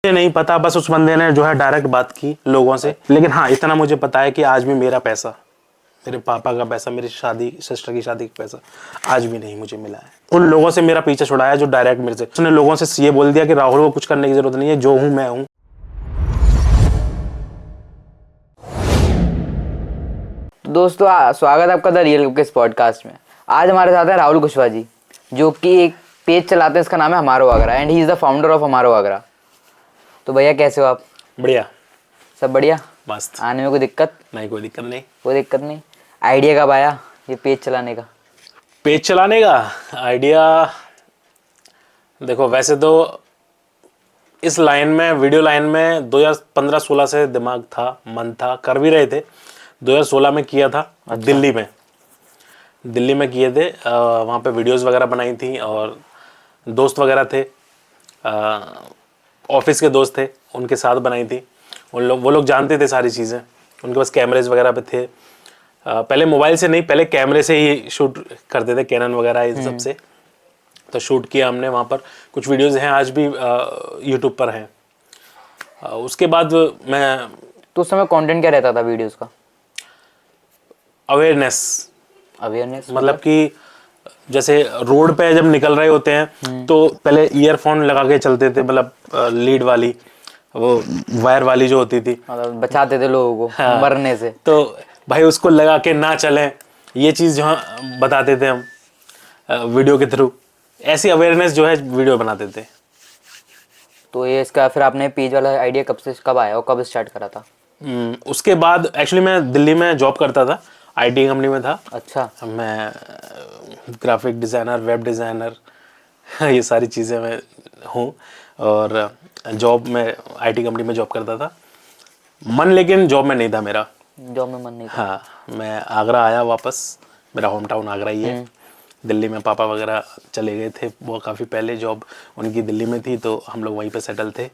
मुझे नहीं पता, बस उस बंदे ने जो है डायरेक्ट बात की लोगों से। लेकिन हाँ इतना मुझे पता है कि आज भी मेरा पैसा, मेरे पापा का पैसा, मेरी शादी, सिस्टर की शादी का पैसा आज भी नहीं मुझे मिला है। उन लोगों से मेरा पीछा छुड़ाया जो डायरेक्ट मेरे से, उसने लोगों से ये बोल दिया कि राहुल को कुछ करने की जरूरत नहीं है, जो हूं मैं हूं। दोस्तों स्वागत है आपका द रियल के इस पॉडकास्ट में। आज हमारे साथ है राहुल कुशवाहा जी, जो कि एक पेज चलाते हैं, इसका नाम है हमारो Agra and he is the founder of हमारो आगरा। तो भैया कैसे हो आप? बढ़िया, सब बढ़िया, मस्त। आने में कोई दिक्कत नहीं, कोई दिक्कत नहीं। कोई दिक्कत नहीं। आइडिया कब आया ये पेज चलाने का? पेज चलाने का आइडिया देखो, वैसे तो इस लाइन में, वीडियो लाइन में 2015-16 से दिमाग था, मन था, कर भी रहे थे। 2016 में किया था। अच्छा। दिल्ली में किए थे। वहाँ पे वीडियोस वगैरह बनाई थी और दोस्त वगैरह थे, ऑफिस के दोस्त थे, उनके साथ बनाई थी। वो लोग जानते थे सारी चीज़ें, उनके पास कैमरेज वगैरह पे थे। पहले मोबाइल से नहीं, पहले कैमरे से ही शूट करते थे, कैनन वगैरह इन सब से। तो शूट किया हमने वहाँ पर। कुछ वीडियोस हैं आज भी यूट्यूब पर हैं। उसके बाद मैं, तो उस समय कंटेंट क्या रहता था वीडियोस का? अवेयरनेस मतलब कि जैसे रोड पे जब निकल रहे होते हैं तो पहले ईयरफोन लगा के चलते थे, मतलब लीड वाली, वो वायर वाली जो होती थी, मतलब बचाते थे लोगों को हाँ, मरने से। तो भाई उसको लगा के ना चलें, ये चीज़ जो बताते थे हम वीडियो के थ्रू। ऐसी अवेयरनेस जो है वीडियो बनाते थे। तो ये इसका फिर आपने पेज वाला आइडिया कब आया और कब स्टार्ट करा था? उसके बाद एक्चुअली मैं दिल्ली में जॉब करता था, आईटी कंपनी में था। अच्छा। मैं ग्राफिक डिज़ाइनर, वेब डिज़ाइनर, ये सारी चीज़ें मैं हूँ। और जॉब में आईटी कंपनी में जॉब करता था। मन लेकिन जॉब में नहीं था मेरा। जॉब में मन नहीं था? हाँ, मैं आगरा आया वापस। मेरा होम टाउन आगरा ही है। दिल्ली में पापा वगैरह चले गए थे, वो काफ़ी पहले जॉब उनकी दिल्ली में थी, तो हम लोग वहीं पे सेटल थे।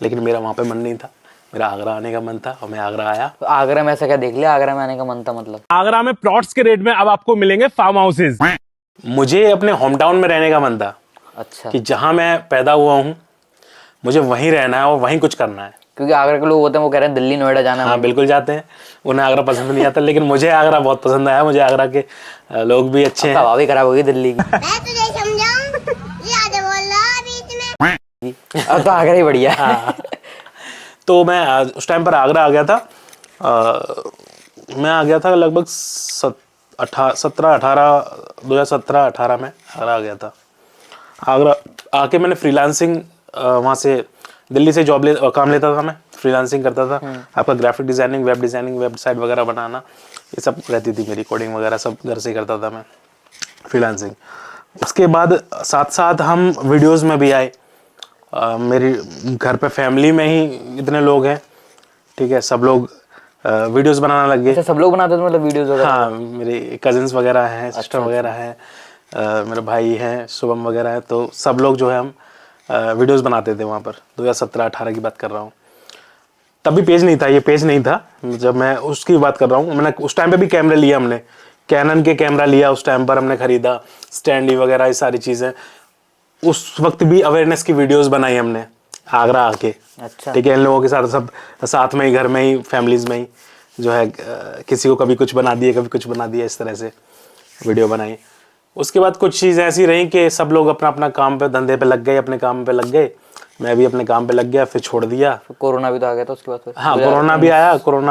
लेकिन मेरा वहाँ पे मन नहीं था, मेरा आगरा आने का मन था और मैं आगरा आया। तो आगरा में ऐसा क्या देख लिया, आगरा में आने का मन था? मतलब आगरा में प्लॉट्स के रेट में अब आपको मिलेंगे फार्म हाउसेज। मुझे अपने होम टाउन में रहने का मन था। अच्छा। कि जहाँ मैं पैदा हुआ हूँ मुझे वहीं रहना है और वहीं कुछ करना है। क्योंकि आगरा के लोग होते हैं वो कह रहे हैं दिल्ली नोएडा जाना है। हाँ बिल्कुल जाते हैं, उन्हें आगरा पसंद नहीं आता, लेकिन मुझे आगरा बहुत पसंद आया। मुझे आगरा के लोग भी अच्छे हैं। हवा भी खराब होगी दिल्ली की। मैं तुझे समझाऊं, ज्यादा बोल रहा बीच में। अब तो आगरा ही बढ़िया। हाँ। तो मैं उस टाइम पर आगरा आ गया था। मैं आ गया था लगभग 2017-18 में आगरा आ गया था। आगरा आके मैंने फ्रीलांसिंग वहाँ से, दिल्ली से काम लेता था। मैं फ्रीलांसिंग करता था। आपका graphic designing, web designing, website वगैरह बनाना, ये सब रहती थी मेरी। कोडिंग वगैरह सब घर से करता था मैं, फ्रीलांसिंग। उसके बाद साथ साथ हम वीडियोस में भी आए। मेरी घर पे फैमिली में ही इतने लोग हैं, ठीक है, सब लोग वीडियोस बनाने लग गए। अच्छा, सब लोग बनाते थे मतलब वीडियोस वगैरह? हाँ, मेरे कजिन्स वगैरह हैं, सिस्टर वगैरह हैं, मेरे भाई हैं, शुभम वगैरह हैं। तो सब लोग जो है हम वीडियोस बनाते थे वहाँ पर। 2017-18 की बात कर रहा हूँ। तभी पेज नहीं था, ये पेज नहीं था जब मैं उसकी बात कर रहा हूँ। मैंने उस टाइम पे भी कैमरे लिया, हमने कैनन के कैमरा लिया उस टाइम पर, हमने खरीदा, स्टैंडी वगैरह ये सारी चीज़ें। उस वक्त भी अवेयरनेस की वीडियोस बनाई हमने आगरा आके। अच्छा। ठीक है, इन लोगों के साथ, सब साथ में ही, घर में ही, फैमिलीज में ही जो है, किसी को कभी कुछ बना दिए, कभी कुछ बना दिया, इस तरह से वीडियो बनाई। उसके बाद कुछ चीज़ें ऐसी रहीं कि सब लोग अपना अपना काम पे, धंधे पे लग गए, अपने काम पे लग गए। मैं भी अपने काम पे लग गया, फिर छोड़ दिया। कोरोना भी तो आ गया था उसके बाद? हाँ, कोरोना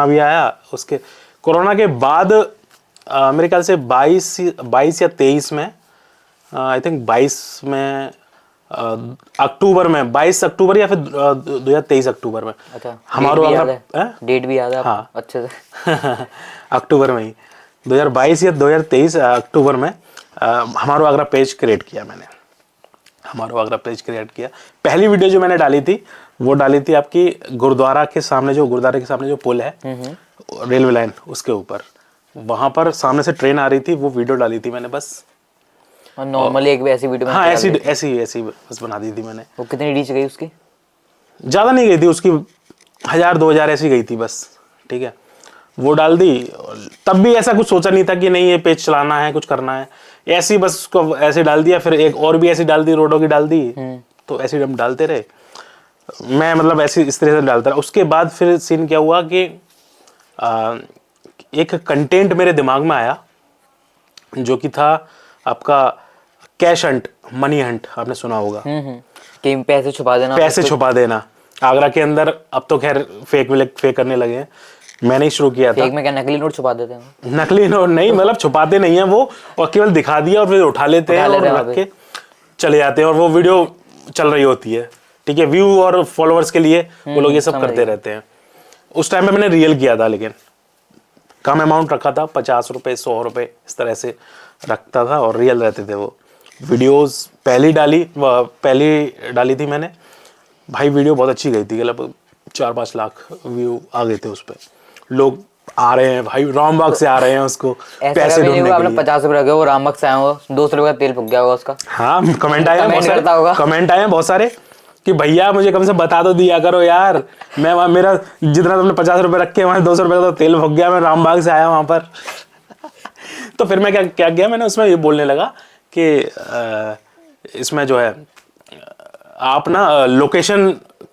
भी आया। उसके कोरोना के बाद मेरे ख्याल से 22 या 23 में, आई थिंक 22 में, अक्टूबर में, 22 अक्टूबर या फिर 2023 अक्टूबर में। अच्छा, हमारा डेट भी याद है? हाँ, अच्छे से। अक्टूबर में ही, 2022 या 2023 अक्टूबर में हमारा आगरा पेज क्रिएट किया मैंने। हमारा आगरा पेज क्रिएट किया। पहली वीडियो जो मैंने डाली थी वो डाली थी आपकी गुरुद्वारे के सामने जो पुल है, रेलवे लाइन, उसके ऊपर, वहां पर सामने से ट्रेन आ रही थी, वो वीडियो डाली थी मैंने बस। और नॉर्मली एक भी ऐसी वीडियो? हाँ, ऐसी बस बना दी थी मैंने। वो कितनी रीच गई उसकी? ज़्यादा नहीं गई थी उसकी, 1000-2000 ऐसी गई थी बस। ठीक है, वो डाल दी। तब भी ऐसा कुछ सोचा नहीं था कि नहीं ये पेज चलाना है, कुछ करना है। ऐसे ही बस उसको ऐसे डाल दिया। फिर एक और भी ऐसी डाल दी, रोडों की डाल दी। तो ऐसे हम डालते रहे। मैं मतलब ऐसी इस तरह से डालता रहा। उसके बाद फिर सीन क्या हुआ कि एक कंटेंट मेरे दिमाग में आया जो कि था आपका कैश हंट, मनी हंट, आपने सुना होगा। कि पैसे छुपा देना, पैसे छुपा देना आगरा के अंदर। अब तो खैर फेक करने लगे हैं, मैंने ही शुरू किया था। फेक में क्या नकली नोट छुपा देते हैं? नकली नोट नहीं, मतलब छुपाते नहीं है वो, और केवल दिखा दिया और फिर उठा लेते हैं और रख के चले जाते हैं, और वो वीडियो चल रही होती है, ठीक है, व्यू और फॉलोअर्स के लिए वो लोग ये सब करते रहते हैं। उस टाइम पे मैंने रियल किया था, लेकिन कम अमाउंट रखा था, 50 रुपए 100 रुपए इस तरह से रखता था, और रियल रहते थे वो वीडियोस। पहली डाली थी मैंने भाई, वीडियो बहुत अच्छी गई थी, लगभग 4-5 लाख व्यू आ गए थे उस पर। लोग आ रहे हैं भाई, रामबाग से आ रहे हैं उसको पैसे ढूंढने के लिए। आपने 50 रुपए रखे, वो रामबाग से आए हो, 200 रुपए का तेल फूक गया होगा उसका। हाँ, कमेंट आए हैं बहुत सारे कि भैया मुझे कम से बता दो दिया करो यार, मैं वहाँ मेरा जितना तुमने 50 रुपए रखे वहाँ 200 रुपए का तो तेल फूक गया, मैं रामबाग से आया वहाँ पर। तो फिर मैं क्या किया, मैंने उसमें ये बोलने लगा कि इसमें जो है आप ना लोकेशन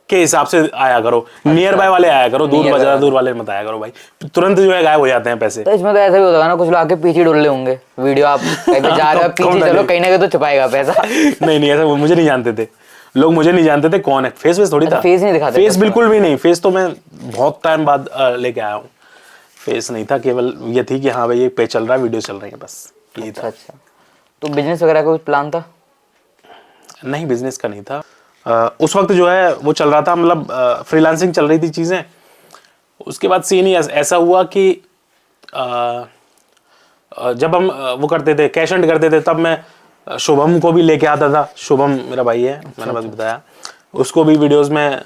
के हिसाब से आया करो, नियर बाय वाले आया करो, ज्यादा दूर वाले मत आया करो भाई, तुरंत जो है गायब हो जाते हैं पैसे। तो इसमें तो ऐसा भी होता ना, कुछ लोग आके पीछे डोल रहे होंगे, वीडियो आप कहीं पे जा रहे हो पीछे चलो, कहीं ना कहीं तो छुपाएगा पैसा। नहीं ऐसा मुझे नहीं जानते थे लोग, मुझे नहीं जानते थे कौन है, फेस थोड़ी था, फेस नहीं दिखाते, फेस बिल्कुल भी नहीं, फेस तो मैं बहुत टाइम बाद लेके आया हूँ, फेस नहीं था, केवल ये थी कि हाँ भाई ये पे चल रहा है, वीडियो चल रही है, बस यही था। अच्छा, तो बिजनेस वगैरह का कुछ प्लान था? नहीं, बिजनेस का नहीं था। उस वक्त जो है वो चल रहा था, मतलब फ्रीलांसिंग चल रही थी चीज़ें। उसके बाद सीन ही ऐसा हुआ कि जब हम वो करते थे, कैश एंड करते थे, तब मैं शुभम को भी लेके आता था। शुभम मेरा भाई है, मैंने बस बताया, उसको भी वीडियोस में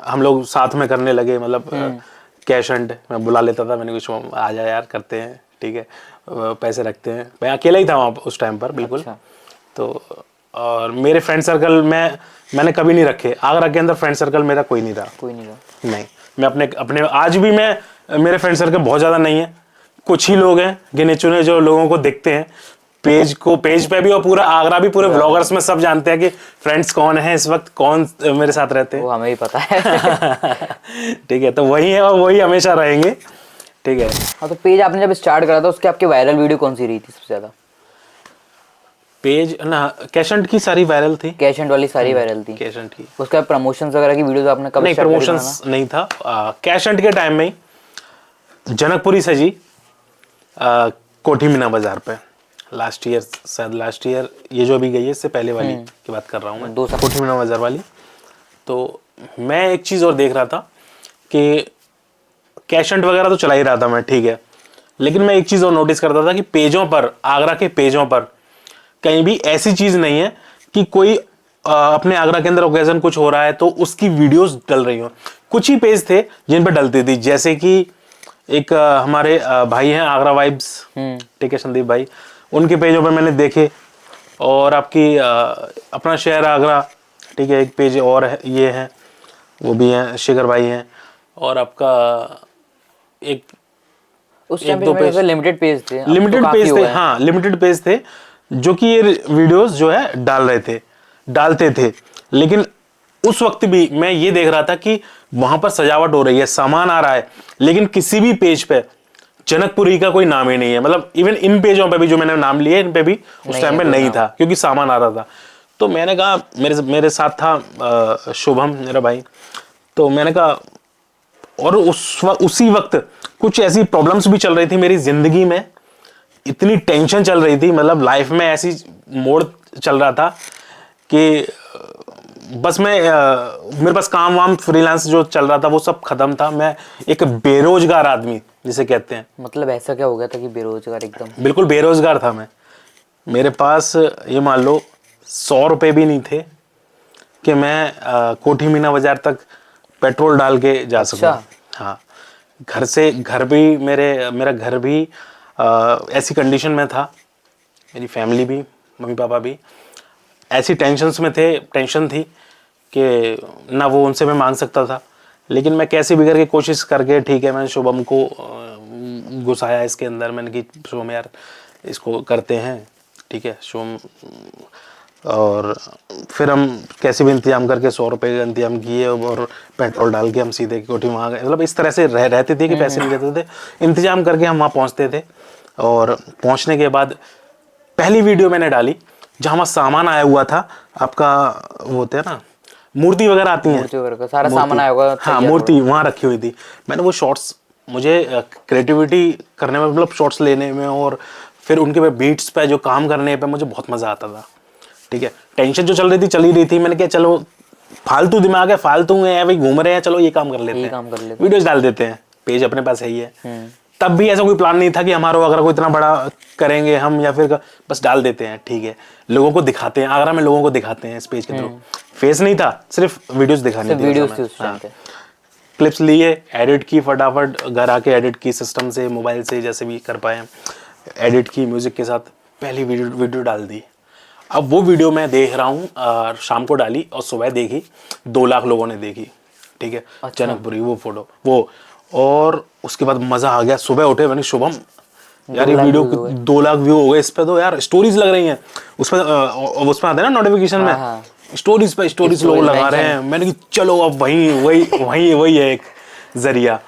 हम लोग साथ में करने लगे, मतलब कैश एंड मैं बुला लेता था, मैंने कुछ आ जा यार करते हैं, ठीक है, पैसे रखते हैं। मैं अकेला ही था वहाँ उस टाइम पर, बिल्कुल। तो और मेरे फ्रेंड सर्कल में मैंने कभी नहीं रखे, आगरा के अंदर फ्रेंड सर्कल मेरा कोई नहीं रहा। नहीं, मैं अपने आज भी मेरे फ्रेंड सर्कल बहुत ज़्यादा नहीं है, कुछ ही लोग हैं गिने चुने जो लोगों को देखते हैं पेज पे भी, और पूरा आगरा भी, पूरे व्लॉगर्स में सब जानते हैं कि फ्रेंड्स कौन है इस वक्त, कौन मेरे साथ रहते हैं, वो हमें ही पता है। ठीक है, तो वही है और वही हमेशा रहेंगे, ठीक है। हाँ, तो पेज आपने जब स्टार्ट करा था, उसके आपके वायरल वीडियो कौन सी रही थी सबसे ज्यादा? पेज ना कैश एंड की सारी वायरल थी, कैश एंड वाली सारी वायरल थी, कैश एंड की। उसका प्रमोशंस वगैरह की वीडियोस आपने कब? नहीं, प्रमोशंस नहीं था, कैश एंड के टाइम में ही जनकपुरी से जी कोठी मीना बाजार पे लास्ट ईयर ये जो अभी गई है, इससे पहले वाली की बात कर रहा हूँ मैं, कोठी मीना बाजार वाली। तो मैं एक चीज़ और देख रहा था कि कैश एंड वगैरह तो चला ही रहा था मैं, ठीक है, लेकिन मैं एक चीज़ और नोटिस करता था कि पेजों पर, आगरा के पेजों पर कहीं भी ऐसी चीज़ नहीं है कि कोई अपने आगरा के अंदर ओकेजन कुछ हो रहा है तो उसकी वीडियोस डल रही हो। कुछ ही पेज थे जिन पर डलती थी, जैसे कि एक हमारे भाई हैं आगरा वाइब्स, ठीक है, संदीप भाई, उनके पेजों पे मैंने देखे, और आपकी अपना शहर आगरा, ठीक है, एक पेज और है, ये है, वो भी हैं, शेखर भाई हैं, और आपका एक उस टाइम पे लिमिटेड पेज थे, हाँ, लिमिटेड पेज थे जो कि ये वीडियोस जो है डालते थे। लेकिन उस वक्त भी मैं ये देख रहा था कि वहां पर सजावट हो रही है, सामान आ रहा है, लेकिन किसी भी पेज पे जनकपुरी का कोई नाम ही नहीं है। मतलब इवन इन पेजों पे भी जो मैंने नाम लिए, इन पे भी उस टाइम पे नहीं था, क्योंकि सामान आ रहा था। तो मैंने कहा, मेरे साथ था शुभम मेरा भाई, तो मैंने कहा, और उसी वक्त कुछ ऐसी प्रॉब्लम्स भी चल रही थी मेरी जिंदगी में, इतनी टेंशन चल रही थी, मतलब लाइफ में ऐसी मोड़ चल रहा था कि बस मेरे पास काम वाम फ्रीलांस जो चल रहा था वो सब खत्म था। मैं एक बेरोजगार आदमी जिसे कहते हैं। मतलब ऐसा क्या हो गया था कि बेरोजगार? एकदम बिल्कुल बेरोजगार था मैं। मेरे पास ये मान लो 100 रुपये भी नहीं थे कि मैं कोठी मीना बाजार तक पेट्रोल डाल के जा सकूं। हाँ, घर भी मेरा घर भी ऐसी कंडीशन में था, मेरी फैमिली भी, मम्मी पापा भी ऐसी टेंशन थी कि ना वो उनसे मैं मांग सकता था। लेकिन मैं कैसे भी करके कोशिश करके, ठीक है, मैंने शुभम को घुसाया इसके अंदर। मैंने कि शुभम यार इसको करते हैं, ठीक है शुभम। और फिर हम कैसे भी इंतजाम करके 100 रुपये का इंतजाम किए और पेट्रोल डाल के हम सीधे कोठी वहाँ गए। मतलब इस तरह से रहते थे कि पैसे नहीं देते थे, इंतजाम करके हम वहाँ पहुँचते थे। और पहुँचने के बाद पहली वीडियो मैंने डाली जहाँ वहाँ सामान आया हुआ था आपका, वो होते हैं ना मूर्ति वगैरह आती हैं, मूर्ति वगैरह का सारा सामान आया होगा। हाँ मूर्ति वहाँ रखी हुई थी। मैंने वो शॉर्ट्स, मुझे क्रिएटिविटी करने में, मतलब शॉर्ट्स लेने में और फिर उनके पे बीट्स पे जो काम करने पे मुझे बहुत मज़ा आता था। ठीक है, टेंशन जो चल रही थी मैंने कहा चलो फालतू दिमाग है, फालतू है भाई, घूम रहे हैं, चलो ये काम कर लेते हैं, वीडियोस डाल देते हैं, पेज अपने पास है ही है। तब भी ऐसा कोई प्लान नहीं था कि हमारा आगरा को इतना बड़ा करेंगे हम, या फिर बस डाल देते हैं। ठीक है, लोगों को दिखाते हैं, आगरा में लोगों को दिखाते हैं इस पेज के थ्रू। फेस नहीं था, सिर्फ वीडियोस दिखानी थी। क्लिप्स लिए, एडिट की, फटाफट घर आके एडिट की, सिस्टम से, मोबाइल से, जैसे भी कर पाए एडिट की, म्यूजिक के साथ पहली वीडियो डाल दी। अब वो वीडियो मैं देख रहा हूँ, शाम को डाली और सुबह देखी 2 लाख लोगों ने देखी। ठीक है, अच्छा। जनकपुरी वो फोटो वो, और उसके बाद मज़ा आ गया। सुबह उठे मैंने, शुभम यार ये वीडियो 2 लाख व्यू हो गए इस पे, तो यार स्टोरीज लग रही हैं उस पर, उसमें आते हैं ना नोटिफिकेशन में, स्टोरीज पे स्टोरीज लोग लगा रहे हैं। मैंने कि चलो अब वही है एक जरिया।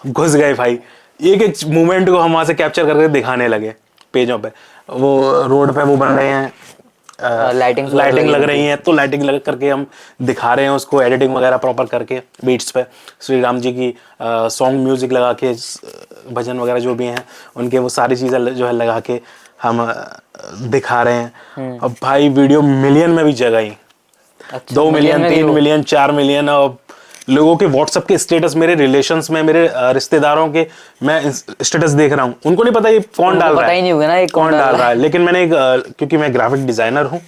घुस गए भाई, एक मोमेंट को हम वहाँ से कैप्चर करके दिखाने लगे पेजों पे। वो रोड पे वो बन रहे हैं, लाइटिंग लग रही है, तो लाइटिंग लग करके हम दिखा रहे हैं उसको, एडिटिंग वगैरह प्रॉपर करके बीट्स पे श्री राम जी की सॉन्ग म्यूजिक लगा के, भजन वगैरह जो भी हैं उनके, वो सारी चीज़ें जो है लगा के हम दिखा रहे हैं। अब भाई वीडियो मिलियन में भी जगह ही, 2 मिलियन, 3 मिलियन, 4 मिलियन। और लोगों के व्हाट्सएप के स्टेटस, मेरे रिलेशंस में, मेरे रिश्तेदारों के मैं स्टेटस देख रहा हूँ, उनको नहीं पता ये कौन डाल रहा है, पता ही नहीं होगा ना ये कौन डाल रहा है। लेकिन मैंने क्योंकि मैं ग्राफिक डिजाइनर हूँ,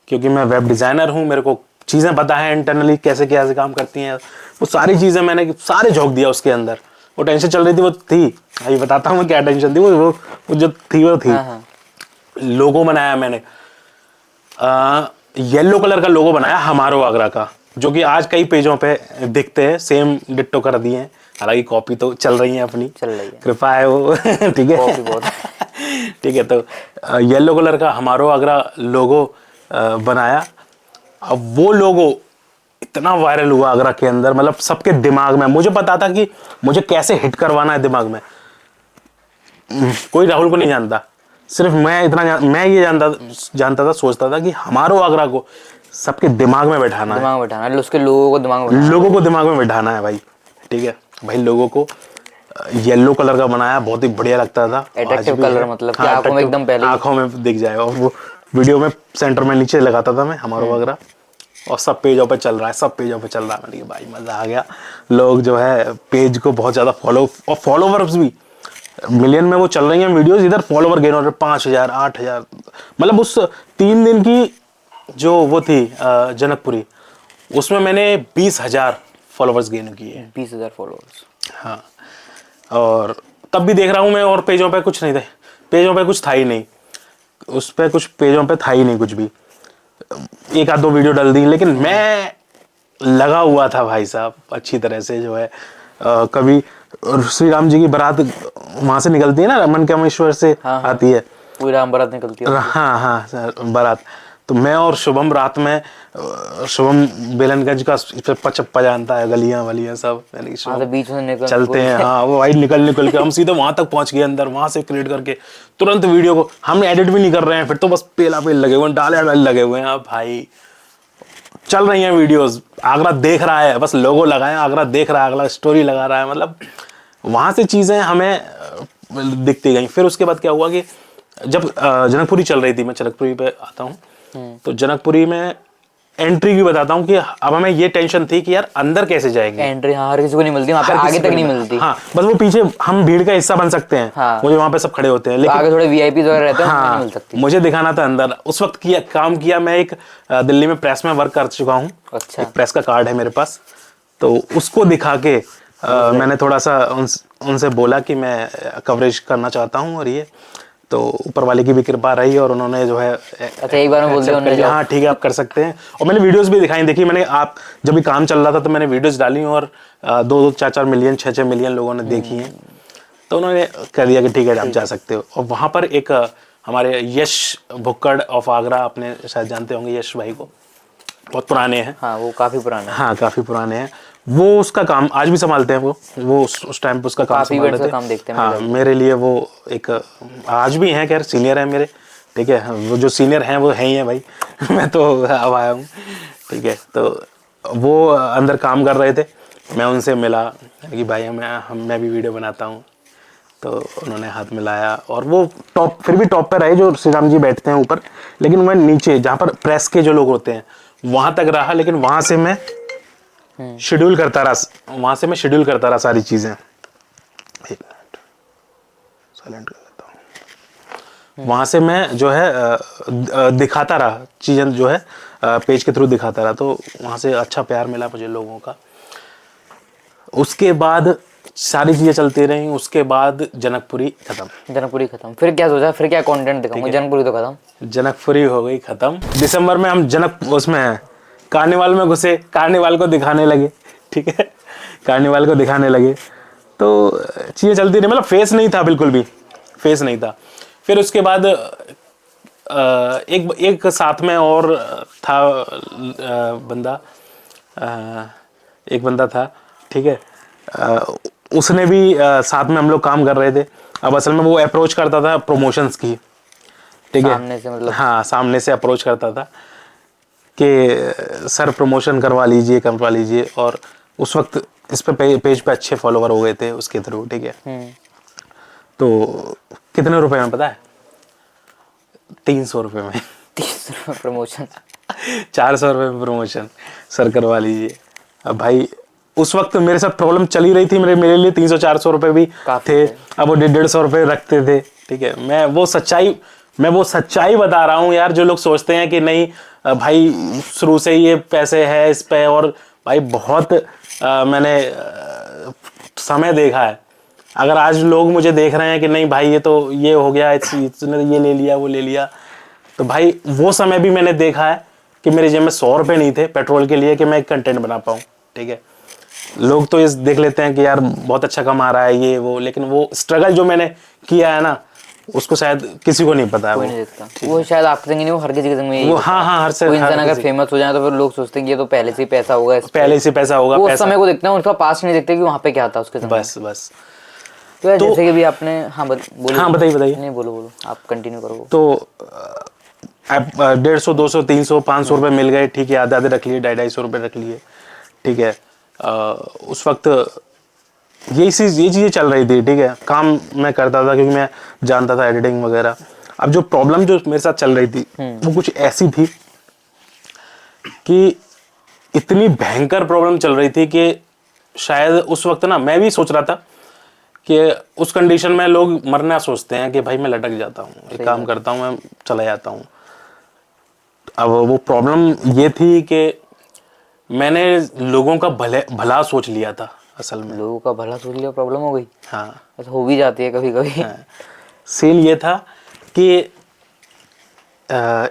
क्योंकि मैं वेब डिजाइनर हूँ, मेरे को चीज़ें पता है इंटरनली कैसे कैसे काम करती हैं, वो सारी चीज़ें मैंने सारे झोंक दिया उसके अंदर। वो टेंशन चल रही थी, वो थी, अभी बताता हूँ मैं क्या टेंशन थी। वो जो थी वो थी। लोगो बनाया मैंने, येलो कलर का लोगो बनाया हमारो आगरा का, जो कि आज कई पेजों पे दिखते हैं, सेम डिट्टो कर दिए हैं। हालांकि कॉपी तो चल रही है अपनी, चल रही है, कृपा है वो। ठीक है, कॉपी बहुत ठीक है। तो येलो कलर का हमारो आगरा लोगो बनाया। अब वो लोगो इतना वायरल हुआ आगरा के अंदर, मतलब सबके दिमाग में। मुझे पता था कि मुझे कैसे हिट करवाना है दिमाग में। कोई राहुल को नहीं जानता, सिर्फ मैं ये जानता था, सोचता था कि हमारो आगरा को सबके दिमाग में बैठाना है, उसके लोगों को दिमाग में बैठाना है भाई। ठीक है भाई, लोगों को येलो कलर का बनाया, बहुत ही बढ़िया लगता था, अट्रैक्टिव कलर, मतलब कि आंखों में एकदम पहले आंखों में दिख जाए। और वो वीडियो में सेंटर में नीचे लगाता था मैं हमारो आगरा, और सब पेजों पे चल रहा है, मैंने कहा भाई मजा आ गया। लोग जो है पेज को बहुत ज्यादा फॉलो, और फॉलोवर्स भी मिलियन में वो चल रही हैं वीडियोस, इधर फॉलोवर गेन हो रहे 5000 8000। मतलब उस 3 दिन की जो वो थी जनकपुरी, उसमें मैंने 20,000 फॉलोवर्स गेन किए। 20,000 फॉलोवर्स, हाँ। और तब भी देख रहा हूँ मैं, और पेजों पे कुछ नहीं थे, पेजों पे कुछ था ही नहीं, उस पे कुछ पेजों पे था ही नहीं कुछ भी। 1-2 वीडियो डाल दी, लेकिन मैं लगा हुआ था भाई साहब अच्छी तरह से। जो है कभी श्री राम जी की बारात वहां से निकलती है ना, रमन कामेश्वर से आती है, पूरी राम बारात निकलती है। हाँ सर, बारात। तो मैं और शुभम रात में, शुभम बेलनगंज का चप्पा जानता है, गलियां वलियां सब, तो बीच में निकल चलते हैं। हाँ, वो भाई निकल के हम सीधे वहां तक पहुंच गए अंदर, वहां से क्रिएट करके तुरंत वीडियो को हम एडिट भी नहीं कर रहे हैं, फिर तो बस पेल लगे हुए हैं, डाले लगे हुए हैं। अब भाई चल रही हैं वीडियोस, आगरा देख रहा है, बस लोगो लगाया, आगरा देख रहा है, अगला स्टोरी लगा रहा है। मतलब वहां से चीजें हमें दिखती गई। फिर उसके बाद क्या हुआ कि जब जनकपुरी चल रही थी, मैं जनकपुरी पे आता हूँ, तो जनकपुरी में एंट्री की बताता हूँ कि अब हमें ये टेंशन थी कि यार अंदर कैसे जाएंगे। एंट्री हर किसी को नहीं मिलती, वहाँ पे आगे तक नहीं मिलती। हाँ, बस वो पीछे हम भीड़ का हिस्सा बन सकते हैं, हाँ। मुझे वहाँ पे सब खड़े होते हैं, लेकिन आगे थोड़े वीआईपी वगैरह रहते हैं, हाँ, नहीं मिल सकती। मुझे दिखाना था अंदर। उस वक्त काम किया मैं, एक दिल्ली में प्रेस में वर्क कर चुका हूँ। अच्छा। एक प्रेस का कार्ड है मेरे पास, तो उसको दिखा के मैंने थोड़ा सा उनसे बोला कि मैं कवरेज करना चाहता हूँ, और ये तो ऊपर वाले की भी कृपा रही, और उन्होंने जो है अच्छा एक बार में बोल दिया, हाँ ठीक है आप कर सकते हैं। और मैंने वीडियोस भी दिखाई, देखी मैंने, आप जब भी काम चल रहा था तो मैंने वीडियोस डाली, और 2-2 4-4 मिलियन 6-6 मिलियन लोगों ने देखी हैं। तो उन्होंने कह दिया कि ठीक है आप जा सकते हो। और वहाँ पर एक हमारे यश भुक्कड़ ऑफ आगरा, आपने शायद जानते होंगे यश भाई को, बहुत पुराने हैं। हाँ वो काफी पुराना है। हाँ काफ़ी पुराने हैं। वो उसका काम आज भी संभालते हैं। वो उस टाइम पे उसका काम काफी संभाल events रहे का थे। काम देखते हैं हाँ मेरे लिए वो एक आज भी हैं, खैर सीनियर हैं मेरे, ठीक है। वो जो सीनियर हैं वो हैं ही हैं भाई मैं तो अब आया हूँ, ठीक है। तो वो अंदर काम कर रहे थे, मैं उनसे मिला कि भाई मैं भी वीडियो बनाता हूँ, तो उन्होंने हाथ मिलाया। और वो टॉप, फिर भी टॉप पर रहे जो श्री राम जी बैठते हैं ऊपर, लेकिन मैं नीचे जहाँ पर प्रेस के जो लोग होते हैं वहाँ तक रहा। लेकिन वहाँ से मैं शेड्यूल करता रहा, सारी चीज़ें। एक मिनट साइलेंट कर देता हूँ। वहाँ से मैं जो है दिखाता रहा चीज़ें, जो है पेज के थ्रू दिखाता रहा, तो वहाँ से अच्छा प्यार मिला मुझे लोगों का। उसके बाद सारी चीज़ें चलती रहीं। उसके बाद जनकपुरी खत्म। जनकपुरी खत्म, फिर क्या सोचा, फिर क्या कंटेंट दिखाऊंगा? जनकपुरी तो खत्म। जनकपुरी हो गई खत्म। दिसंबर में हम उसमें कार्निवाल में घुसे, कार्निवाल को दिखाने लगे, ठीक है। कार्निवाल को दिखाने लगे तो चीज़ें चलती रही, मतलब फेस नहीं था, बिल्कुल भी फेस नहीं था। फिर उसके बाद एक साथ में और था बंदा, एक बंदा था, ठीक है। उसने भी साथ में हम लोग काम कर रहे थे। अब असल में वो अप्रोच करता था प्रमोशंस की, ठीक है। सामने से मतलब? हाँ सामने से अप्रोच करता था कि सर प्रमोशन करवा लीजिए। और उस वक्त इस पे पेज पे अच्छे फॉलोवर हो गए थे उसके थ्रू, ठीक है। तो कितने रुपए में पता है? 300 रुपये में 30 प्रमोशन 400 रुपये में प्रमोशन, सर करवा लीजिए। अब भाई उस वक्त मेरे साथ प्रॉब्लम चली रही थी, मेरे लिए 300-400 रुपये भी थे। अब वो 150 रुपये रखते थे, ठीक है। मैं वो सच्चाई बता रहा हूँ यार। जो लोग सोचते हैं कि नहीं भाई शुरू से ही ये पैसे है इस पे, और भाई बहुत मैंने समय देखा है। अगर आज लोग मुझे देख रहे हैं कि नहीं भाई ये हो गया, इसने ये ले लिया वो ले लिया, तो भाई वो समय भी मैंने देखा है कि मेरे जेब में 100 रुपये नहीं थे पेट्रोल के लिए कि मैं एक कंटेंट बना पाऊँ, ठीक है। लोग तो ये देख लेते हैं कि यार बहुत अच्छा कमा रहा है ये वो, लेकिन वो स्ट्रगल जो मैंने किया है ना, उसको शायद किसी को नहीं पता है। कोई नहीं देखता वो, शायद आपके संग नहीं, वो हर किसी के संग में वो हाँ कोई इंसान अगर फेमस हो जाए तो फिर लोग सोचते हैं कि ये तो पहले से ही पैसा होगा, पहले से पैसा होगा। वो उस समय को देखते हैं, उनका पास्ट नहीं देखते कि वहाँ पे क्या था उसके संग। बस तो यार जैसे कि भी आपने, हाँ बोलिए। हाँ बताइए। नहीं बोलो आप कंटिन्यू करो। तो 150, 200, 300, 500 रुपये मिल गए, ठीक है। आधे रख लिए, 250 रुपये रख लिए, ठीक है। उस वक्त ये चीज़ें चल रही थी, ठीक है। काम मैं करता था क्योंकि मैं जानता था एडिटिंग वगैरह। अब जो प्रॉब्लम जो मेरे साथ चल रही थी वो कुछ ऐसी थी कि इतनी भयंकर प्रॉब्लम चल रही थी कि शायद उस वक्त ना मैं भी सोच रहा था कि उस कंडीशन में लोग मरना सोचते हैं कि भाई मैं लटक जाता हूँ, एक काम करता हूँ, मैं चला जाता हूँ। अब वो प्रॉब्लम ये थी कि मैंने लोगों का भला सोच लिया था असल में। लोगों का भला सोच लिया, प्रॉब्लम हो गई। हाँ ऐसा हो भी जाती है कभी कभी। हाँ। सीन ये था कि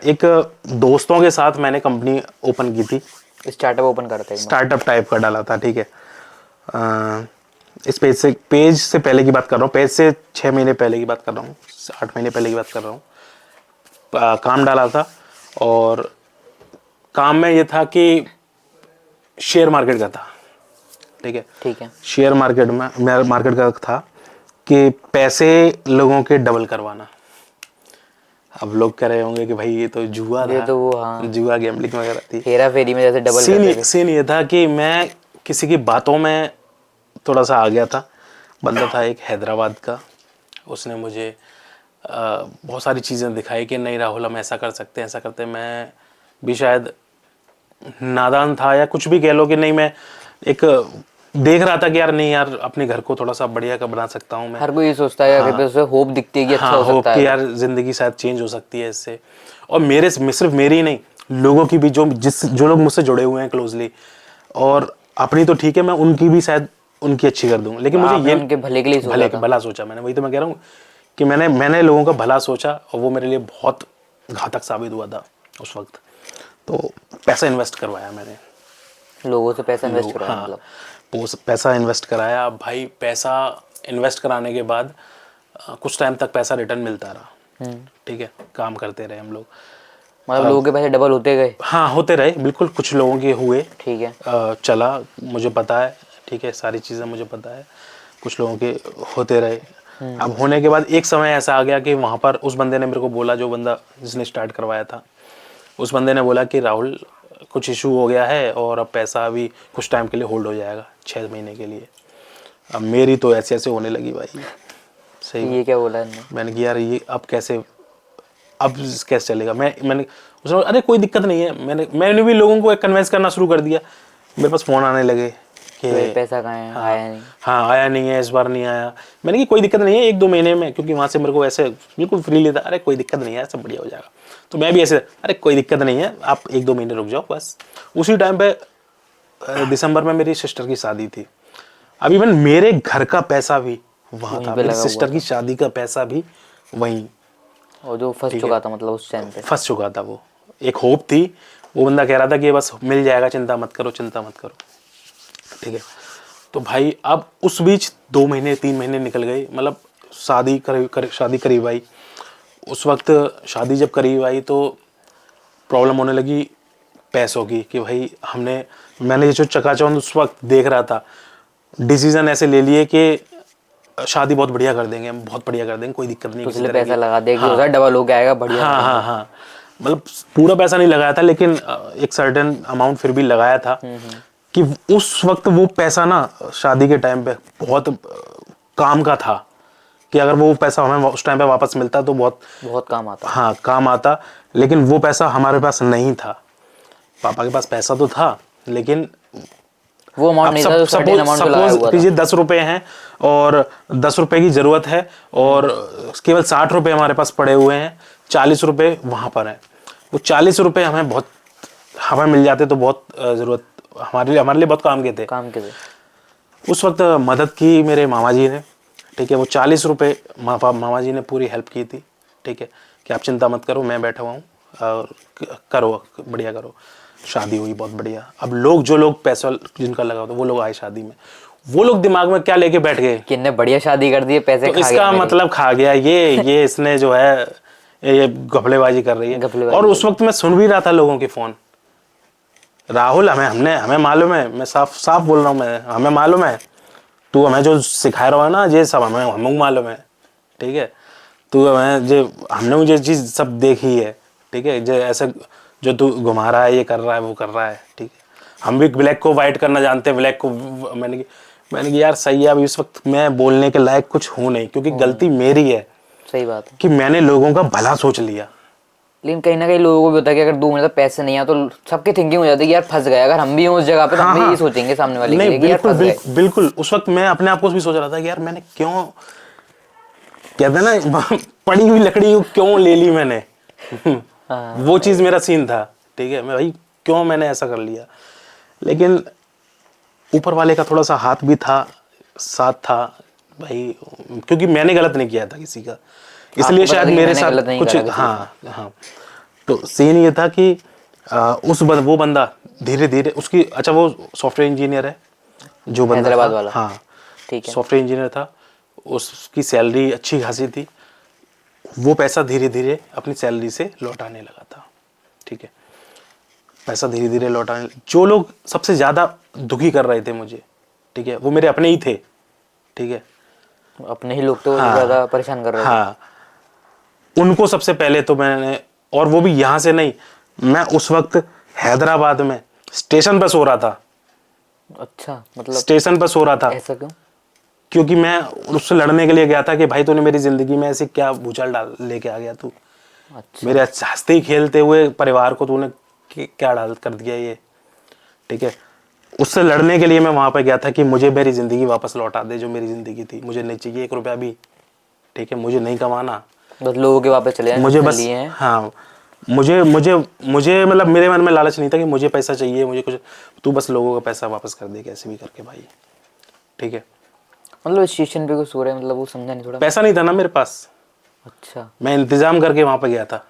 एक दोस्तों के साथ मैंने कंपनी ओपन की थी, स्टार्टअप ओपन करते हैं, स्टार्टअप टाइप का डाला था, ठीक है। इस पेज से पहले की बात कर रहा हूँ, पेज से 6 महीने पहले की बात कर रहा हूँ, 8 महीने पहले की बात कर रहा हूँ। काम डाला था और काम में ये था कि शेयर मार्केट का था, ठीक है। शेयर मार्केट का था कि पैसे लोगों के डबल करवाना। अब लोग कह रहे होंगे कि भाई ये तो जुआ था, तो वो हाँ जुआ गैम्बलिंग वगैरह थी, हेरा फेरी में जैसे डबल। सीन ये था कि मैं किसी की बातों में थोड़ा सा आ गया था। बंदा था एक हैदराबाद का, उसने मुझे बहुत सारी चीज़ें दिखाई कि नहीं राहुल हम ऐसा कर सकते हैं, ऐसा करते हैं। मैं भी शायद नादान था या कुछ भी कह लो कि नहीं, मैं एक देख रहा था कि यार नहीं यार अपने घर को थोड़ा सा बढ़िया का बना सकता हूँ मैं। हर कोई ये सोचता है कि उससे होप दिखती है कि अच्छा हो सकता है, कि यार जिंदगी शायद चेंज हो सकती है इससे। और सिर्फ मेरी ही नहीं, लोगों की भी, जो लोग मुझसे जुड़े हुए हैं क्लोजली, और अपनी तो ठीक है, मैं उनकी भी शायद उनकी अच्छी कर दूं। लेकिन मुझे ये उनके भले के लिए भला सोचा मैंने। वही तो मैं कह रहा हूँ कि मैंने लोगों का भला सोचा और वो मेरे लिए बहुत घातक साबित हुआ था उस वक्त। तो पैसा इन्वेस्ट करवाया मैंने, लोगों से पैसा इन्वेस्ट कराया। हाँ, पैसा इन्वेस्ट कराया भाई। पैसा इन्वेस्ट कराने के बाद कुछ टाइम तक पैसा रिटर्न मिलता रहा, ठीक है, काम करते रहे हम लोग। मतलब लोगों के पैसे डबल होते गए। हाँ होते रहे बिल्कुल, कुछ लोगों के हुए, ठीक है। चला, मुझे पता है, ठीक है, सारी चीज़ें मुझे पता है, कुछ लोगों के होते रहे। अब होने के बाद एक समय ऐसा आ गया कि वहाँ पर उस बंदे ने मेरे को बोला, जो बंदा जिसने स्टार्ट करवाया था, उस बंदे ने बोला कि राहुल कुछ इशू हो गया है और अब पैसा अभी कुछ टाइम के लिए होल्ड हो जाएगा, 6 महीने के लिए। अब मेरी तो ऐसे ऐसे होने लगी भाई, सही ये क्या बोला इन्होंने? मैंने कहा यार ये अब कैसे चलेगा। मैंने उसने बोला, अरे कोई दिक्कत नहीं है। मैंने भी लोगों को कन्विंस करना शुरू कर दिया। मेरे पास फ़ोन आने लगे कि पैसा कहाँ है? हाँ, आया नहीं। हाँ आया नहीं है, इस बार नहीं आया। मैंने कहा कोई दिक्कत नहीं है, 1-2 महीने में, क्योंकि वहाँ से मेरे को ऐसे बिल्कुल फ्री लेता, अरे कोई दिक्कत नहीं है, सब बढ़िया हो जाएगा। तो मैं भी ऐसे, अरे कोई दिक्कत नहीं है, आप 1-2 महीने रुक जाओ बस। उसी टाइम पे दिसंबर में मेरी सिस्टर की शादी थी। अब इवन मेरे घर का पैसा भी वहाँ था, मेरी सिस्टर की शादी का पैसा भी वहीं, और जो फंस चुका था मतलब उस टाइम पे। फंस चुका था वो। एक होप थी, वो बंदा कह रहा था कि बस मिल जाएगा, चिंता मत करो, चिंता मत करो, ठीक है। तो भाई अब उस बीच 2 महीने 3 महीने निकल गए, मतलब शादी करीब आई। उस वक्त शादी जब करीब आई तो प्रॉब्लम होने लगी पैसों की, कि भाई मैंने ये जो चकाचौंध उस वक्त देख रहा था, डिसीजन ऐसे ले लिए कि शादी बहुत बढ़िया कर देंगे, हम बहुत बढ़िया कर देंगे, कोई दिक्कत नहीं, किसी तरह पैसा की। लगा देगी, हाँ, डबल हो जाएगा, बढ़िया। हाँ, मतलब पूरा पैसा नहीं लगाया था, लेकिन एक सर्टेन अमाउंट फिर भी लगाया था, कि उस वक्त वो पैसा ना शादी के टाइम पे बहुत काम का था, कि अगर वो पैसा हमें उस टाइम पे वापस मिलता तो बहुत काम आता। हाँ काम आता। लेकिन वो पैसा हमारे पास नहीं था। पापा के पास पैसा तो था, लेकिन वो अमाउंट नहीं था जो सर्टेन अमाउंट लगाया हुआ था। कीजिए 10 रुपए हैं और 10 रुपए की जरूरत है, और केवल 60 रुपए हमारे पास पड़े हुए हैं, 40 रुपए वहां पर हैं। वो 40 रुपए हमें मिल जाते तो बहुत जरूरत हमारे लिए बहुत काम के थे। उस वक्त मदद की मेरे मामा जी ने, ठीक है। वो 40 रुपए मामा जी ने पूरी हेल्प की थी, ठीक है, कि आप चिंता मत करो, मैं बैठा हुआ हूँ और करो, बढ़िया करो। शादी हुई बहुत बढ़िया। अब जो लोग पैसा जिनका लगा होता वो लोग आए शादी में, वो लोग दिमाग में क्या लेके बैठ गए कि इनने बढ़िया शादी कर दी है, पैसे तो खा इसका गया मतलब खा गया ये इसने जो है ये घपलेबाजी कर रही है। और उस वक्त मैं सुन भी रहा था लोगों के फोन, राहुल हमें मालूम है, मैं साफ बोल रहा हूँ, हमें मालूम है, तू हमें जो सिखा रहा है ना ये सब हमें मालूम है, ठीक है। तू हमने मुझे चीज़ सब देखी है, ठीक है। ऐसे जो तू घुमा रहा है, ये कर रहा है, वो कर रहा है, ठीक है। हम भी ब्लैक को वाइट करना जानते हैं, ब्लैक को मैंने कहा यार सही है, अब इस वक्त मैं बोलने के लायक कुछ हूँ नहीं, क्योंकि गलती मेरी है। सही बात है कि मैंने लोगों का भला सोच लिया। लेकिन कहीं ना कहीं लोगों को भी होता है कि अगर 2 महीने तक पैसे नहीं आए तो सबकी थिंकिंग हो जाती है कि यार फंस गए। अगर हम भी हों उस जगह पे तो हम भी ये सोचेंगे सामने वाले के लिए कि यार फंस गए। बिल्कुल उस वक्त मैं अपने आप को भी सोच रहा था कि यार मैंने क्यों, कहते हैं ना पड़ी हुई लकड़ी क्यों ले ली मैंने। वो चीज मेरा सीन था, ठीक है। मैं भाई क्यों मैंने ऐसा कर लिया, लेकिन ऊपर वाले का थोड़ा सा हाथ भी था, साथ था भाई, क्योंकि मैंने गलत नहीं किया था किसी का, इसलिए शायद मेरे साथ कुछ हाँ। तो सीन ये था कि वो बंदा धीरे धीरे उसकी, अच्छा वो सॉफ्टवेयर इंजीनियर है जो बंदा हैदराबाद वाला, हाँ ठीक है, सॉफ्टवेयर इंजीनियर था, उसकी सैलरी अच्छी खासी थी। वो पैसा धीरे धीरे अपनी सैलरी से लौटाने लगा था, ठीक है। पैसा धीरे धीरे लौटाने, जो लोग सबसे ज़्यादा दुखी कर रहे थे मुझे, ठीक है, वो मेरे अपने ही थे, ठीक है। अपने ही लोग तो ज़्यादा परेशान कर रहे थे। हाँ, उनको सबसे पहले तो मैंने, और वो भी यहाँ से नहीं, मैं उस वक्त हैदराबाद में स्टेशन पर सो रहा था। अच्छा, मतलब स्टेशन पर सो रहा था। ऐसा क्यों? क्योंकि मैं उससे लड़ने के लिए गया था कि भाई तूने मेरी जिंदगी में ऐसी क्या भूचाल डाल लेके आ गया तू। अच्छा। मेरे हंसते खेलते हुए परिवार को तूने क्या डाल कर दिया ये, ठीक है। उससे लड़ने के लिए मैं वहां पर गया था कि मुझे मेरी जिंदगी वापस लौटा दे, जो मेरी जिंदगी थी। मुझे नहीं चाहिए 1 रुपया भी, ठीक है। मुझे नहीं कमाना, बस लोगों के वापस चले मुझे बस हाँ, मुझे मतलब मेरे मन में लालच नहीं था कि मुझे पैसा चाहिए, मुझे कुछ, तू बस लोगों का पैसा वापस कर दे कैसे भी करके भाई, ठीक है। मतलब स्टेशन पे कुछ सो रहे, मतलब वो समझा नहीं थोड़ा। पैसा नहीं था ना मेरे पास। अच्छा। मैं इंतजाम करके वहां पे गया था,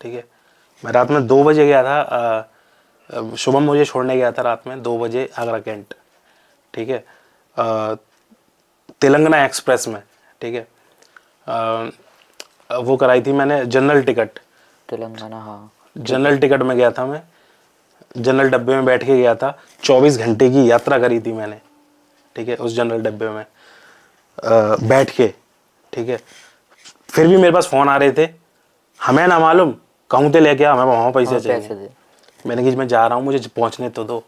ठीक है। मैं रात में 2 बजे गया था, शुभम मुझे छोड़ने गया था रात में 2 बजे आगरा कैंट, ठीक है, तेलंगाना एक्सप्रेस में, ठीक है। वो कराई थी मैंने जनरल टिकट। तेलंगाना, हाँ। जनरल टिकट में गया था मैं, जनरल डब्बे में बैठ के गया था। 24 घंटे की यात्रा करी थी मैंने, ठीक है, उस जनरल डब्बे में बैठ के, ठीक है। फिर भी मेरे पास फ़ोन आ रहे थे, हमें ना मालूम कहूँ तो लेके आ, हमें वहाँ पैसे चाहिए। मैंने कहा मैं जा रहा हूँ, मुझे पहुँचने तो दो।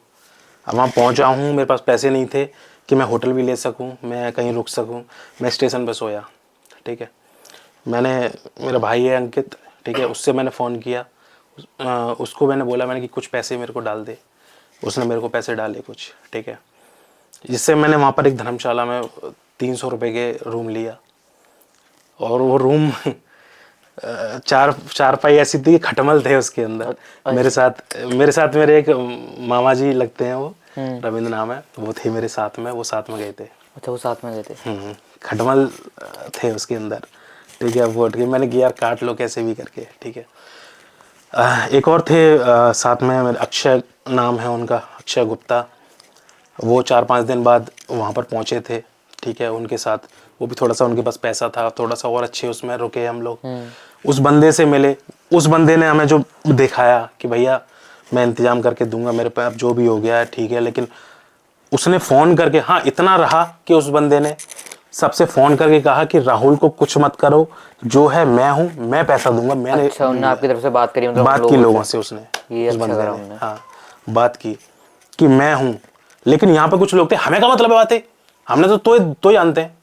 अब वहाँ पहुँचा हूँ, मेरे पास पैसे नहीं थे कि मैं होटल भी ले सकूँ, मैं कहीं रुक सकूँ। मैं स्टेशन पर सोया, ठीक है। मेरा भाई है अंकित, ठीक है, उससे मैंने फ़ोन किया, उसको मैंने बोला मैंने कि कुछ पैसे मेरे को डाल दे। उसने मेरे को पैसे डाले कुछ, ठीक है। जिससे मैंने वहाँ पर एक धर्मशाला में 300 रुपये के रूम लिया। और वो रूम चार पाई ऐसी थी कि खटमल थे उसके अंदर। मेरे साथ मेरे एक मामा जी लगते हैं, वो रविंद्र नाम है, वो थे मेरे साथ में, वो साथ में गए थे। अच्छा, वो साथ में गए थे। खटमल थे उसके अंदर, ठीक है। वो मैंने कि यार काट लो कैसे भी करके, ठीक है। एक और थे साथ में, मेरे अक्षय नाम है उनका, अक्षय गुप्ता। वो 4-5 दिन बाद वहाँ पर पहुँचे थे, ठीक है, उनके साथ। वो भी थोड़ा सा उनके पास पैसा था, थोड़ा सा और अच्छे उसमें रुके हम लोग। उस बंदे से मिले, उस बंदे ने हमें जो दिखाया कि भैया मैं इंतज़ाम करके दूंगा, मेरे पे अब जो भी हो गया है ठीक है। लेकिन उसने फ़ोन करके, हाँ इतना रहा कि उस बंदे ने सबसे फ़ोन करके कहा कि राहुल को कुछ मत करो, जो है मैं हूँ, मैं पैसा दूंगा। मैंने अच्छा, उन्होंने आपकी तरफ से बात करी, मतलब बात की लोगों से, उसने ये उस अच्छा बंदे करा ने, हाँ बात की कि मैं हूँ। लेकिन यहाँ पे कुछ लोग थे, हमें क्या मतलब है बातें, हमने तो जानते हैं,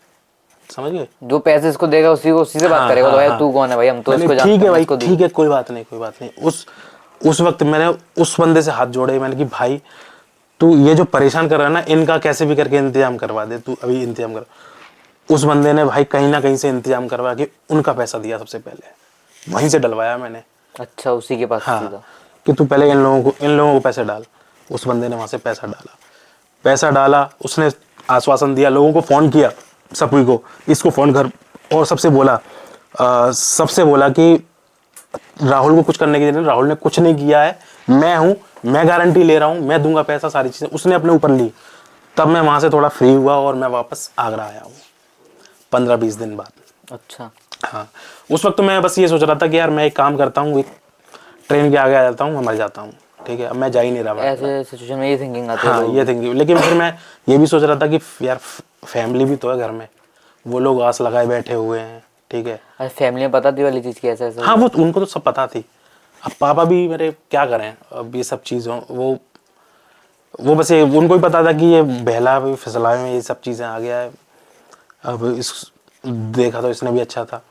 समझ गए। जो पैसे इसको देगा उसी से बात करेगा। तो भाई तू कौन है भाई, हम तो इसको जानते हैं। ठीक है भाई, ठीक है, कोई बात नहीं। उस वक्त मैंने उस बंदे से हाथ जोड़े, मैंने कि भाई तू ये जो परेशान कर रहा है ना, इनका कैसे भी करके इंतजाम करवा दे, तू अभी इंतजाम कर। उस बंदे ने भाई कहीं ना कहीं से इंतजाम करवा के उनका पैसा दिया, सबसे पहले वहीं से डलवाया मैंने। अच्छा, उसी के पास हाँ, सीधा कि तू पहले इन लोगों को पैसे डाल। उस बंदे ने वहाँ से पैसा डाला, उसने आश्वासन दिया, लोगों को फ़ोन किया, सभी को, इसको फ़ोन कर, और सबसे बोला कि राहुल को कुछ करने की जरूरत नहीं, राहुल ने कुछ नहीं किया है, मैं हूँ, मैं गारंटी ले रहा हूँ, मैं दूंगा पैसा, सारी चीज़ें उसने अपने ऊपर ली। तब मैं वहाँ से थोड़ा फ्री हुआ और मैं वापस आगरा आया हूँ 15-20 दिन बाद। अच्छा, हाँ, उस वक्त मैं बस ये सोच रहा था कि यार मैं एक काम करता हूँ, एक ट्रेन के आगे आ जाता हूँ, मैं मर जाता हूँ, ठीक है। अब मैं जा ही नहीं रहा, ऐसे सिचुएशन में ये थिंकिंग आती है। हाँ, ये थिंकिंग। लेकिन फिर मैं ये भी सोच रहा था कि यार फैमिली भी तो है घर में, वो लोग आस लगाए बैठे हुए हैं, ठीक है। फैमिली में पता थी वाली चीज़ की ऐसा ऐसा? हाँ, वो उनको तो सब पता थी। अब पापा भी मेरे क्या करें, अब ये सब चीज़ों वो बस ये उनको ही पता था कि ये बहला भी फिसला में ये सब चीज़ें आ गया है। अब इस देखा तो इसने भी अच्छा था।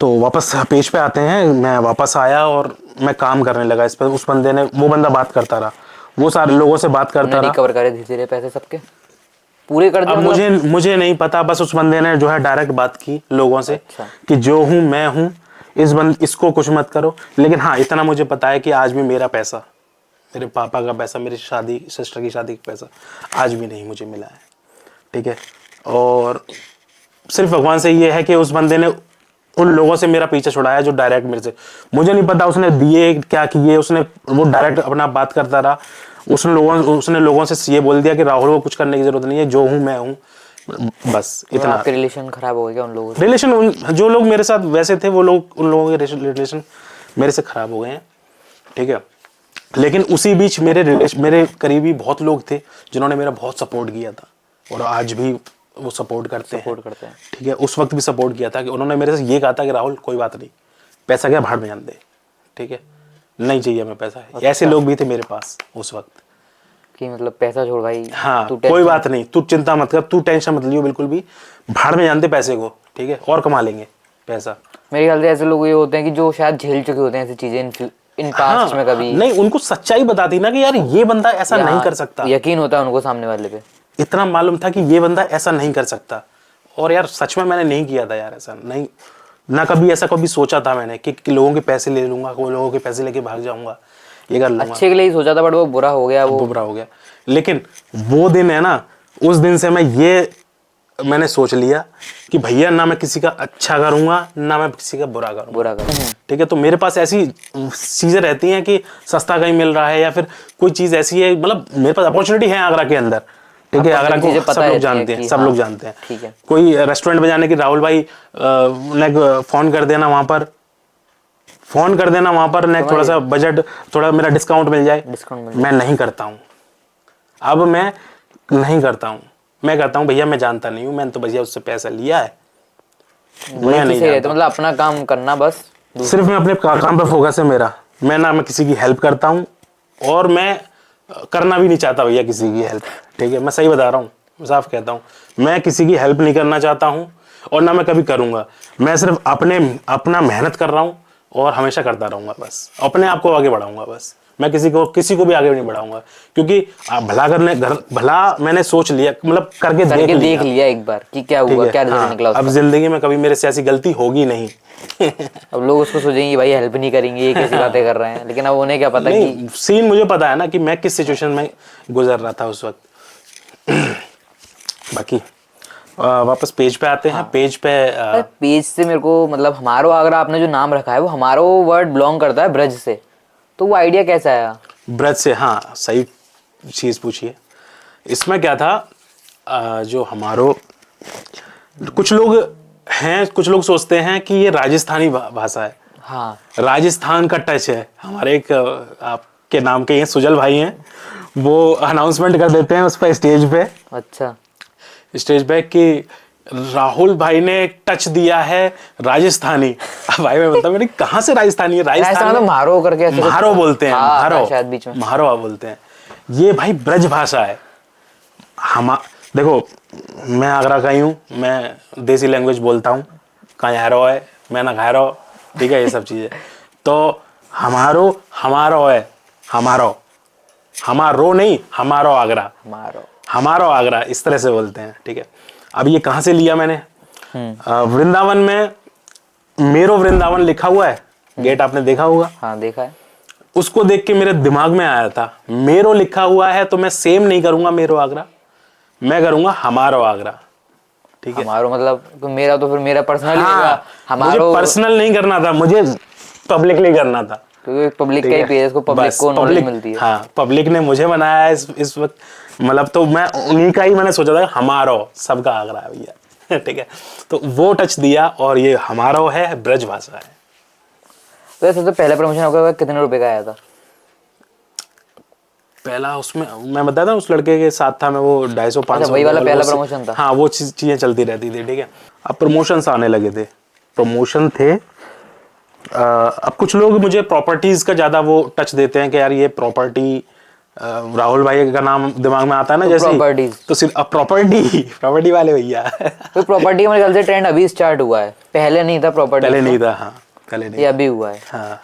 तो वापस पेज पे आते हैं, मैं वापस आया और मैं काम करने लगा इस पर। उस बंदे ने, वो बंदा बात करता रहा, वो सारे लोगों से बात करता रहा। रिकवर करे धीरे-धीरे पैसे सबके पूरे कर दिए। अब मुझे नहीं पता, बस उस बंदे ने जो है डायरेक्ट बात की लोगों से। अच्छा। कि जो हूँ मैं हूँ, इसको कुछ मत करो। लेकिन हाँ, इतना मुझे पता है कि आज भी मेरा पैसा, मेरे पापा का पैसा, मेरी सिस्टर की शादी का पैसा आज भी नहीं मुझे मिला है, ठीक है। और सिर्फ भगवान से ये है कि उस बंदे ने उन लोगों से मेरा पीछा छुड़ाया जो डायरेक्ट मेरे से, मुझे नहीं पता उसने दिए क्या किए, वो डायरेक्ट अपना बात करता रहा। उसने लोगों से ये बोल दिया कि राहुल को कुछ करने की जरूरत नहीं है, जो हूँ मैं हूँ, बस इतना। आपके रिलेशन खराब हो गया उन लोगों से? रिलेशन, जो लोग मेरे साथ वैसे थे वो लोग, उन लोगों के रिलेशन मेरे से खराब हो गए हैं, ठीक है। लेकिन उसी बीच मेरे करीबी बहुत लोग थे जिन्होंने मेरा बहुत सपोर्ट किया था, और आज भी वो सपोर्ट करते हैं, ठीक है। उस वक्त भी सपोर्ट किया था कि उन्होंने मेरे से ये कहा था कि राहुल कोई बात नहीं, पैसा क्या भाड़ में जान दे, ठीक है, नहीं चाहिए हमें पैसा। अच्छा। ऐसे लोग भी थे मेरे पास उस वक्त कि मतलब पैसा छोड़ भाई, हाँ कोई बात नहीं, तू चिंता मत कर, तू टेंशन मत लियो बिल्कुल भी, भाड़ में जानते पैसे को, ठीक है, और कमा लेंगे पैसा। मेरे ख्याल से ऐसे लोग ये होते हैं कि जो शायद झेल चुके होते हैं ऐसी चीजें इन पास्ट में कभी। नहीं, उनको सच्चाई बताती ना कि यार ये बंदा ऐसा नहीं कर सकता, यकीन होता है उनको सामने वाले पे, इतना मालूम था कि ये बंदा ऐसा नहीं कर सकता। और यार सच में मैंने नहीं किया था यार, ऐसा नहीं, ना कभी ऐसा कभी सोचा था मैंने कि लोगों के पैसे ले लूंगा, वो लोगों के पैसे लेके भाग जाऊंगा, ये कर लूंगा। अच्छे के लिए ही सोचा था, बट वो बुरा हो गया, वो बुरा हो गया। लेकिन वो दिन है ना, उस दिन से मैंने सोच लिया कि भैया ना मैं किसी का अच्छा करूंगा, ना मैं किसी का बुरा करूंगा, ठीक है। तो मेरे पास ऐसी चीजें रहती हैं कि सस्ता कहीं मिल रहा है या फिर कोई चीज ऐसी है, मतलब मेरे पास अपॉर्चुनिटी है आगरा के अंदर, ठीक है, आपको आगरा सारी को चीज़ें पता सब लोग रहती हैं जानते हैं, कि सब हाँ, लोग जानते हैं। ठीक है। कोई रेस्टोरेंट में जाने की, राहुल भाई ने फोन कर देना वहां पर, फोन कर देना वहां पर, ने थोड़ा सा बजट, थोड़ा मेरा डिस्काउंट मिल जाए, डिस्काउंट मिल मैं नहीं करता हूँ। अब मैं नहीं करता हूँ, मैं कहता हूँ भैया मैं जानता नहीं हूँ, मैंने तो भैया उससे पैसा लिया है, मैं नहीं सही रहता, जानता। मतलब अपना काम करना बस। सिर्फ मैं अपने काम पर फोकस है मेरा, मैं ना मैं किसी की हेल्प करता हूँ, और मैं करना भी नहीं चाहता भैया किसी की हेल्प। ठीक है, मैं सही बता रहा हूँ, मैं साफ कहता हूँ, मैं किसी की हेल्प नहीं करना चाहता हूँ, और ना मैं कभी करूँगा। मैं सिर्फ अपना मेहनत कर रहा हूँ, और हमेशा करता रहूँगा, बस अपने आप को आगे बढ़ाऊंगा। बस मैं किसी को भी आगे नहीं बढ़ाऊंगा, क्योंकि भला मैंने सोच लिया, मतलब करके देख लिया एक बार कि क्या ठीक हुआ, है, क्या रिजल्ट हाँ, निकला अब उसका। जिंदगी में कभी मेरे से ऐसी गलती होगी नहीं। अब लोग उसको सोचेंगे भाई हेल्प नहीं करेंगे, ये कैसी बातें कर रहे हैं, लेकिन अब उन्हें क्या पता कि नहीं, सीन मुझे पता है ना कि मैं किस सिचुएशन में गुजर रहा था उस वक्त। बाकी वापस पेज पे आते हैं। पेज पे पेज से मेरे को, मतलब हमारो आगरा आपने जो नाम रखा है वो हमारो वर्ड बिलोंग करता है ब्रज से, तो वो आइडिया कैसे आया? ब्रज से, हाँ सही चीज पूछी है। इसमें क्या था, जो हमारो, कुछ लोग हैं, कुछ लोग सोचते हैं कि ये राजस्थानी भाषा है, हाँ, राजस्थान का टच है। हमारे एक आपके नाम के ये सुजल भाई हैं, वो अनाउंसमेंट कर देते हैं उस पर स्टेज पे कि राहुल भाई ने टच दिया है राजस्थानी। अब भाई मैं बोलता, मैंने कहाँ से राजस्थानी है? राजस्थान में राजस्थान तो म्हारो करके ऐसे कुछ म्हारो था। बोलते हैं, हाँ, म्हारो, शायद बीच में। म्हारो बोलते हैं। ये भाई ब्रज भाषा है। हम देखो, मैं आगरा का ही हूँ, मैं देसी लैंग्वेज बोलता हूँ, कहाँ यारो है, मैं ना घायरो, ठीक है, ये सब चीज़ें। तो हमारो है, हमारो नहीं, हमारो आगरा, म्हारो। हमारो आगरा, इस तरह से बोलते हैं। ठीक है, अब ये कहाँ से लिया मैंने? वृंदावन में मेरो वृंदावन लिखा हुआ है, गेट आपने देखा होगा, हाँ देखा है। उसको देख के मेरे दिमाग में आया था, मेरो लिखा हुआ है तो मैं सेम नहीं करूंगा मेरो आगरा, मैं करूंगा हमारो आगरा। ठीक है, हमारो मतलब तो मेरा, तो फिर मेरा पर्सनल हाँ, होगा हमारो, मुझे पर्सनल नहीं करना था, मुझे पब्लिकली करना था। क्योंकि पब्लिक ठीक का ही है, पेज है, इसको पब्लिक बस को नॉलेज पब्लिक, मिलती है। हाँ पब्लिक ने मुझे बनाया है इस वक्त, मतलब तो मैं उन्हीं का ही मैंने सोचा था, हमारो सबका आगरा है भैया। ठीक है, तो वो टच दिया, और ये हमारो है, ब्रज भाषा है। तो ये सबसे पहला प्रमोशन आपका कितने रुपए का आया था? पहला उसमें मैं बताया था, उस लड़के के साथ था मैं, वो 250-500 वही वाला पहला प्रमोशन था? हाँ, वो चीजें चलती रहती थी। ठीक है, अब प्रमोशंस आने लगे थे, प्रमोशन थे। अब कुछ लोग मुझे प्रॉपर्टीज का ज्यादा वो टच देते हैं कि यार ये प्रॉपर्टी, राहुल भाई का नाम दिमाग में आता है ना, तो जैसे properties। तो सिर्फ अब प्रॉपर्टी वाले भैया। तो प्रॉपर्टी का मेरे ख्याल से ट्रेंड अभी स्टार्ट हुआ है, पहले नहीं था प्रॉपर्टी। पहले नहीं था, हाँ पहले नहीं ये अभी हुआ है। हाँ,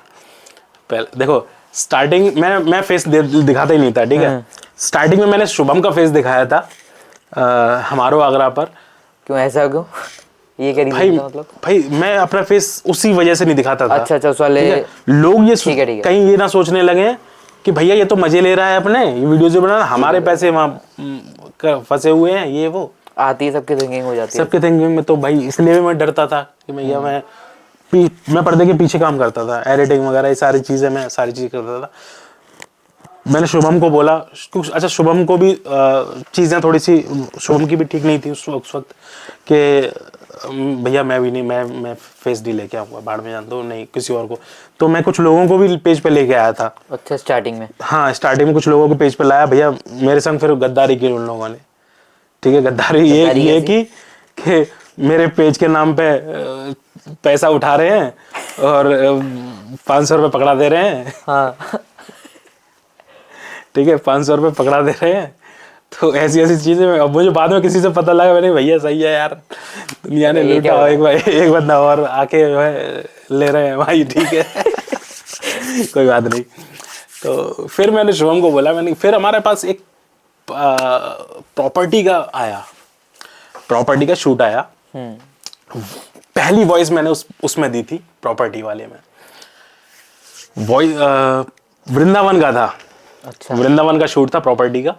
पहले देखो, स्टार्टिंग मैं फेस दिखाता ही नहीं था। ठीक है, स्टार्टिंग में मैंने शुभम का फेस दिखाया था हमारो आगरा पर। क्यों, ऐसा क्यों? ये क्या भाई रीजन था मतलब? भाई मैं अपना फेस उसी वजह से नहीं दिखाता था। अच्छा, उस वाले। ठीक है? लोग ये ठीक है। कहीं ये ना सोचने लगे कि भैया ये तो मजे ले रहा है अपने, ये वीडियो जो बना, हमारे पैसे वहाँ फंसे हुए हैं, ये वो आती है, सबकी थिंकिंग हो जाती है। सबके थिंकिंग में। तो भाई इसलिए भी मैं डरता था कि भैया मैं पर्दे के पीछे काम करता था, एडिटिंग वगैरह, ये सारी चीजें मैं सारी चीज करता था। मैंने शुभम को बोला, अच्छा शुभम को भी चीज़ें थोड़ी सी, शुभम की भी ठीक नहीं थी उस वक्त कि भैया मैं भी नहीं, मैं फेस डी लेके आऊँगा, बाढ़ में जान दो, नहीं किसी और को। तो मैं कुछ लोगों को भी पेज पे लेके आया था। अच्छा, स्टार्टिंग में? हाँ, स्टार्टिंग में कुछ लोगों को पेज पे लाया भैया, मेरे संग फिर गद्दारी की उन लोगों ने। ठीक है, गद्दारी ये कि मेरे पेज के नाम पे पैसा उठा रहे हैं और 500 रुपये पकड़ा दे रहे हैं। हाँ। ठीक है, 500 रुपये पकड़ा दे रहे हैं। तो ऐसी चीजें, अब मुझे बाद में किसी से पता लगा, मैंने भैया सही है यार, दुनिया ने लूटा, एक बंदा और आके जो है ले रहे हैं भाई। ठीक है। कोई बात नहीं। तो फिर मैंने शुभम को बोला, फिर हमारे पास एक प्रॉपर्टी का शूट आया। पहली वॉइस मैंने उसमें दी थी, प्रॉपर्टी वाले में। वॉइस वृंदावन का था। अच्छा, वृंदावन का शूट था प्रॉपर्टी का।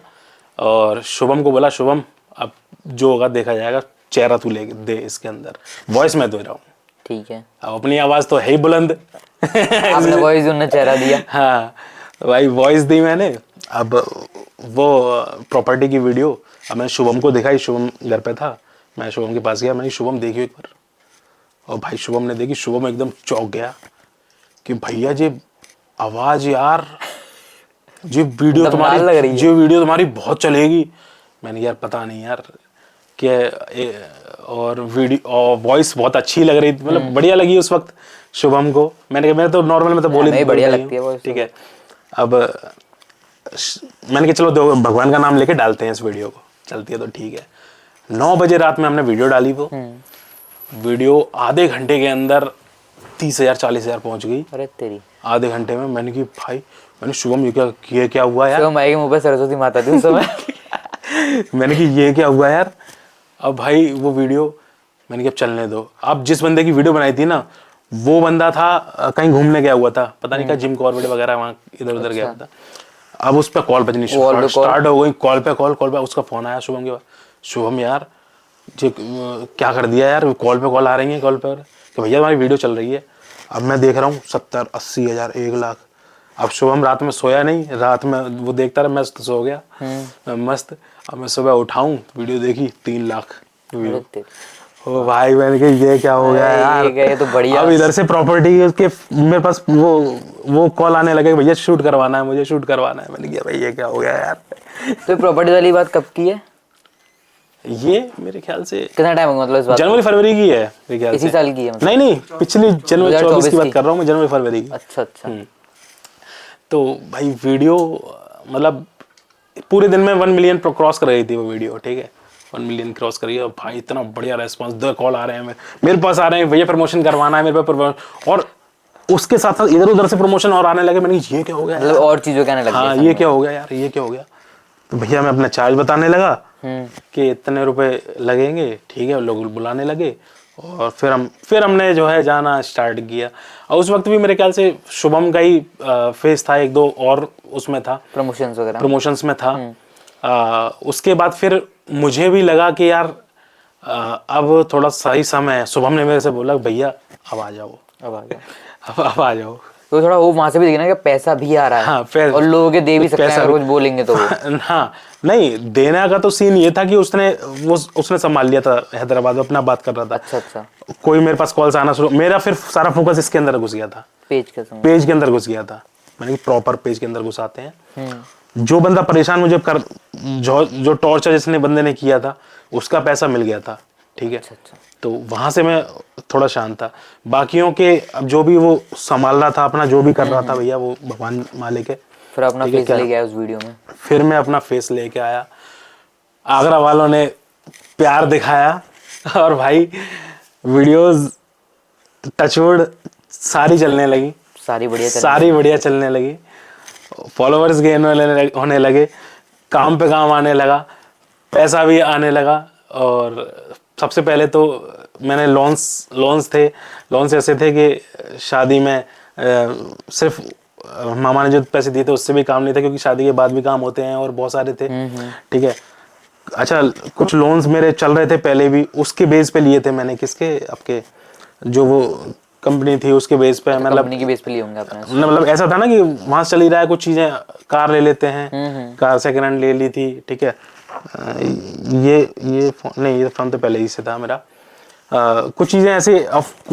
और शुभम को बोला, शुभम अब जो होगा देखा जाएगा, चेहरा तू ले दे इसके अंदर, वॉइस मैं दे रहा हूँ। ठीक है। अब अपनी आवाज तो है ही बुलंद। आपने वॉइस, उन्होंने चेहरा दिया। हाँ भाई, वॉइस दी मैंने। अब वो प्रॉपर्टी की वीडियो अब मैंने शुभम को दिखाई, शुभम घर पे था, मैं शुभम के पास गया, मैंने शुभम देखी एक बार, और भाई शुभम ने देखी, शुभम एकदम चौंक गया कि भैया जी आवाज यार, जी वीडियो दमदार लग रही है। जी वीडियो तुम्हारी बहुत चलेगी। मैंने यार पता नहीं यार कि और वीडियो और वॉइस बहुत अच्छी लग रही थी, मतलब बढ़िया लगी उस वक्त शुभम को। मैंने कहा मैं तो नॉर्मल में तो बोल ही बढ़िया बोलता ही लगती है हूँ, voice ठीक है। अब मैंने कहा चलो भगवान का नाम लेके डालते हैं इस वीडियो को, चलती है तो ठीक है। 9 बजे रात में हमने वीडियो डाली, वो वीडियो आधे घंटे के अंदर 30,000 40,000 पहुंच गई अरे तेरी, आधे घंटे में। मैंने की भाई, मैंने शुभम ये क्या हुआ यार, तो भाई के मुंह पे सरस्वती माता थी उस समय। मैंने कि ये क्या हुआ यार। अब भाई वो वीडियो मैंने कहा चलने दो। अब जिस बंदे की वीडियो बनाई थी ना, वो बंदा था कहीं घूमने गया हुआ था, पता नहीं क्या जिम कॉर्बेट वगैरह वहाँ इधर उधर गया हुआ था। अब उस पर कॉल बजनी स्टार्ट हो गई, कॉल पे कॉल पे उसका फोन आया शुभम के पास, शुभम यार जी क्या कर दिया यार, कॉल पे कॉल आ रही है, कॉल पे कि भैया हमारी वीडियो चल रही है। अब मैं देख रहा हूँ 70-80 हज़ार 1 लाख। अब शुभम रात में सोया नहीं, रात में वो देखता रहा, मैं तो सो गया मस्त। अब मैं सुबह उठाऊं वीडियो देखी 3 लाख व्यू। ओ भाई मैंने कहा ये क्या हो गया यार, ये तो बढ़िया। अब इधर से प्रॉपर्टी के मेरे पास वो कॉल आने लगे, भैया शूट करवाना है, मुझे शूट करवाना है। मैंने कहा भाई ये क्या हो गया यार। तो प्रॉपर्टी वाली बात कब की है? ये मेरे ख्याल से कितना टाइम होगा, मतलब इस बात जनवरी फरवरी की है मेरे ख्याल से। इसी साल की है मतलब? नहीं पिछली जनवरी 24 की बात कर रहा हूँ मैं, जनवरी फरवरी की। अच्छा अच्छा। तो भाई वीडियो मतलब पूरे दिन में 1 मिलियन क्रॉस कर रही थी वो वीडियो, ठीक है। 1 मिलियन क्रॉस करिए और भाई इतना बढ़िया रेस्पॉन्स, 2 कॉल आ रहे हैं मेरे पास आ रहे हैं, भैया प्रमोशन करवाना है मेरे पे, और उसके साथ साथ इधर उधर से प्रमोशन और आने लगे। मैंने ये क्या हो गया, मतलब और चीजों के आने लग हाँ ये क्या हो गया यार, ये क्या हो गया। तो भैया मैं अपना चार्ज बताने लगा कि इतने रुपए लगेंगे, ठीक है। लोग बुलाने लगे और फिर हमने जो है जाना स्टार्ट किया। और उस वक्त भी मेरे ख्याल से शुभम का ही फेस था, 1-2 और उसमें था, प्रमोशंस में था। उसके बाद फिर मुझे भी लगा कि यार अब थोड़ा सही समय है। शुभम ने मेरे से बोला भैया अब आ जाओ, अब आ जाओ। तो थोड़ा वो वहां से भी देखना कि पैसा भी आ रहा है, हाँ, और लोगों के दे भी सकते हैं अगर कुछ बोलेंगे तो वो। हाँ नहीं देने का तो सीन ये था कि उसने संभाल लिया था हैदराबाद में, अपना बात कर रहा था। अच्छा। कोई मेरे पास कॉल्स आना शुरू, मेरा फिर सारा फोकस इसके अंदर घुस गया था, पेज के अंदर घुस गया था। मैंने प्रॉपर पेज के अंदर घुसाते हैं। जो बंदा परेशान मुझे कर जो टॉर्चर जिसने बंदे ने किया था उसका पैसा मिल गया था, ठीक है। अच्छा। तो वहां से मैं थोड़ा शांत था। बाकियों के अब जो भी वो संभाल रहा था अपना, जो भी कर रहा था भैया वो भगवान मालिक है। फिर अपना फेस लेके आया उस वीडियो में, फिर मैं अपना फेस लेके आया, आगरा वालों ने प्यार दिखाया और भाई वीडियोस टचवुड सारी चलने लगी, सारी बढ़िया चलने लगी। फॉलोअर्स गेन होने लगे, काम पे काम आने लगा, पैसा भी आने लगा। और सबसे पहले तो मैंने लोन्स ऐसे थे कि शादी में सिर्फ मामा ने जो पैसे दिए थे उससे भी काम नहीं था, क्योंकि शादी के बाद भी काम होते हैं और बहुत सारे थे, ठीक है। अच्छा कुछ लोन्स मेरे चल रहे थे पहले भी, उसके बेस पे लिए थे मैंने। किसके? आपके जो वो कंपनी थी उसके बेस पे, मतलब कंपनी के बेस पे लिए होंगे आपने। मतलब ऐसा था ना कि वहां से चल ही रहा है, कुछ चीजें कार ले लेते हैं, कार सेकंड हैंड ले ली थी, ठीक है। ये फोन नहीं, ये फोन तो पहले ही से था मेरा। कुछ चीजें ऐसे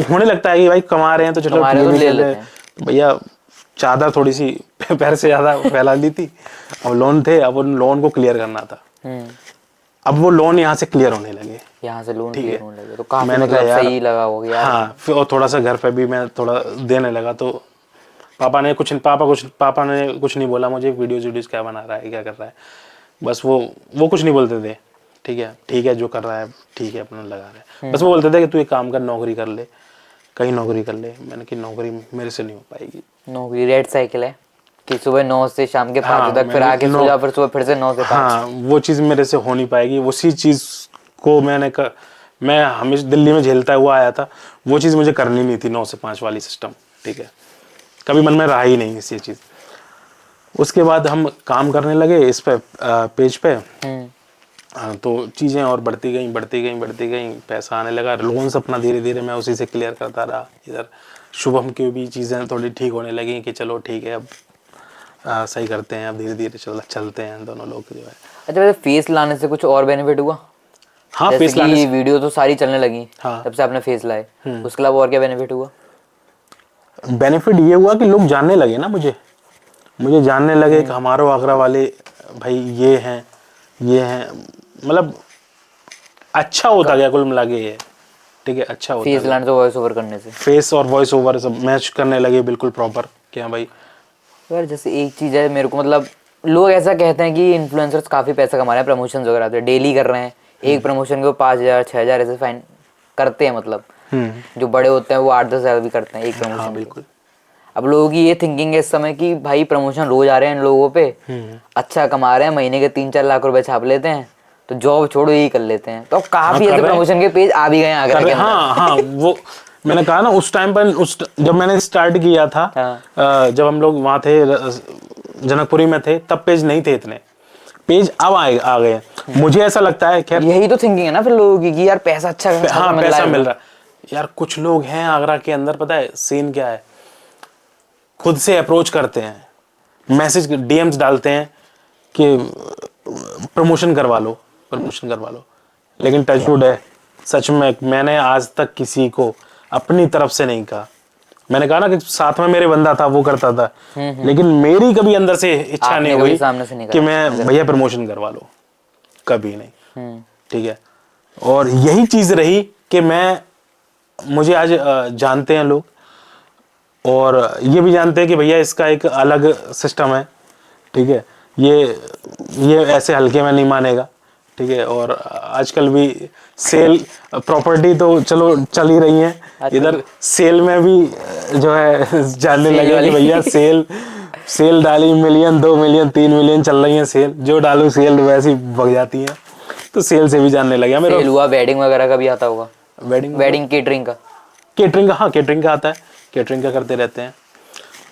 होने लगता है कि भाई कमा रहे हैं तो चलो ले लेते हैं। भैया चादर थोड़ी सी पैर से ज्यादा फैला ली थी। अब लोन थे, अब उन लोन को क्लियर करना था। अब वो लोन यहाँ से क्लियर होने लगे, यहाँ से लोन क्लियर होने लगे, तो काफी मैंने मतलब यार सही लगा हो गया। हाँ, फिर और थोड़ा सा घर पे भी मैं थोड़ा देने लगा, तो पापा ने कुछ नहीं बोला मुझे, वीडियोस क्या बना रहा है, क्या कर रहा है, बस वो कुछ नहीं बोलते थे। ठीक है जो कर रहा है ठीक है, अपना लगा रहा है। बस वो बोलते थे कि तू एक काम कर, नौकरी कर ले, कहीं नौकरी कर ले। मैंने कि नौकरी मेरे से नहीं हो पाएगी। नौकरी रेड साइकिल है कि सुबह 9 से शाम के 5 तक, फिर आके सो जा, फिर सुबह फिर से 9 से 5। हाँ, वो चीज़ मेरे से हो नहीं पाएगी। उसी चीज़ को मैं हमेशा दिल्ली में झेलता हुआ आया था, वो चीज़ मुझे करनी नहीं थी, 9 से 5 वाली सिस्टम, ठीक है। कभी मन में रहा ही नहीं इस चीज़। उसके बाद हम काम करने लगे इस पे पेज पे। तो चीज़ें और बढ़ती गई, पैसा आने लगा। लोन्स अपना धीरे धीरे मैं उसी से क्लियर करता रहा। इधर शुभम की भी चीज़ें थोड़ी ठीक होने लगी कि चलो ठीक है, अब सही करते हैं, अब धीरे धीरे चलते हैं दोनों लोग जो है। अच्छा वैसे फेस लाने से कुछ और बेनिफिट हुआ? हाँ, जैसे फेस लाने कि से वीडियो तो सारी चलने लगी हाँ। जब से आपने फेस लाए, उसके अलावा और क्या बेनिफिट हुआ? बेनिफिट ये हुआ कि लोग जानने लगे ना मुझे जानने लगे कि हमारो आगरा वाले भाई ये हैं मतलब अच्छा होता गया कुल मिला के ये, ठीक है, अच्छा होता फेस गया। लाने से वॉइस ओवर करने से फेस और वॉइस ओवर सब मैच करने लगे बिल्कुल प्रॉपर, क्या भाई। यार जैसे एक चीज़ है मेरे को, मतलब लोग ऐसा कहते हैं कि इन्फ्लुएंसर्स काफ़ी पैसा कमा रहे हैं, प्रमोशन वगैरह तो डेली कर रहे हैं, एक प्रमोशन को 5,000 6,000 ऐसे फाइन करते हैं, मतलब जो बड़े होते हैं वो 8-10 हज़ार भी करते हैं एक प्रमोशन हाँ के। बिल्कुल। अब लोगों की ये थिंकिंग है इस समय कि भाई प्रमोशन रोज आ रहे हैं इन लोगों पे, अच्छा कमा रहे हैं, महीने के 3-4 लाख रुपए छाप लेते हैं, तो जॉब छोड़ो यही कर लेते हैं। तो काफी ऐसे प्रमोशन के पेज आ भी गए हैं आगरा के अंदर। हाँ वो मैंने कहा ना उस टाइम पर जब मैंने स्टार्ट किया था, जब हम लोग वहाँ थे जनकपुरी में थे, तब पेज नहीं थे इतने, पेज अब आ गए। मुझे ऐसा लगता है खैर यही तो थिंकिंग है ना फिर लोगों की कि यार पैसा अच्छा हाँ पैसा मिल रहा है यार। कुछ लोग हैं आगरा के अंदर, पता है सीन क्या है, खुद से अप्रोच करते हैं, मैसेज डीएम्स डालते हैं कि प्रमोशन करवा लो। लेकिन टचवुड है, सच में मैंने आज तक किसी को अपनी तरफ से नहीं कहा। मैंने कहा ना कि साथ में मेरे बंदा था वो करता था, लेकिन मेरी कभी अंदर से इच्छा नहीं हुई कि मैं भैया प्रमोशन करवा लो, कभी नहीं, ठीक है। और यही चीज रही कि मुझे आज जानते हैं लोग, और ये भी जानते हैं कि भैया इसका एक अलग सिस्टम है, ठीक है, ये ऐसे हल्के में नहीं मानेगा, ठीक है। और आजकल भी सेल प्रॉपर्टी तो चलो चल ही रही है, इधर सेल में भी जो है जानने लगे कि भैया सेल डाली 1 मिलियन 2 मिलियन 3 मिलियन चल रही है सेल, जो डालू सेल वैसी भग जाती है, तो सेल से भी जानने लगे मेरे। सेल हुआ, वेडिंग वगैरह का भी आता होगा, वेडिंग केटरिंग का हाँ केटरिंग का आता है, केटरिंग का करते रहते हैं।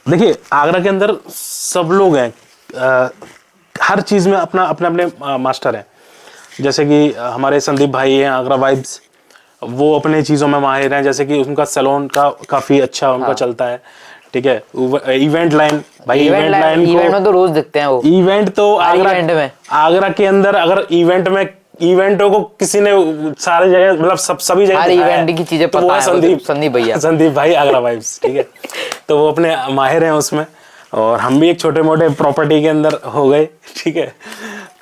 देखिए आगरा के अंदर सब लोग हैं, हर चीज में अपने मास्टर हैं। जैसे कि हमारे संदीप भाई हैं आगरा वाइब्स, वो अपने चीजों में माहिर हैं, जैसे कि उनका सैलून का काफी अच्छा उनका चलता है, ठीक है। इवेंट लाइन भाई, इवेंट में तो रोज दिखते हैं वो इवेंट तो आगरा के अंदर, अगर इवेंटों को किसी ने सारी जगह मतलब सभी जगह इवेंट की चीजें तो पता है संदीप भाई आगरा वाइब्स, ठीक है। तो वो अपने माहिर हैं उसमें, और हम भी एक छोटे मोटे प्रॉपर्टी के अंदर हो गए, ठीक है।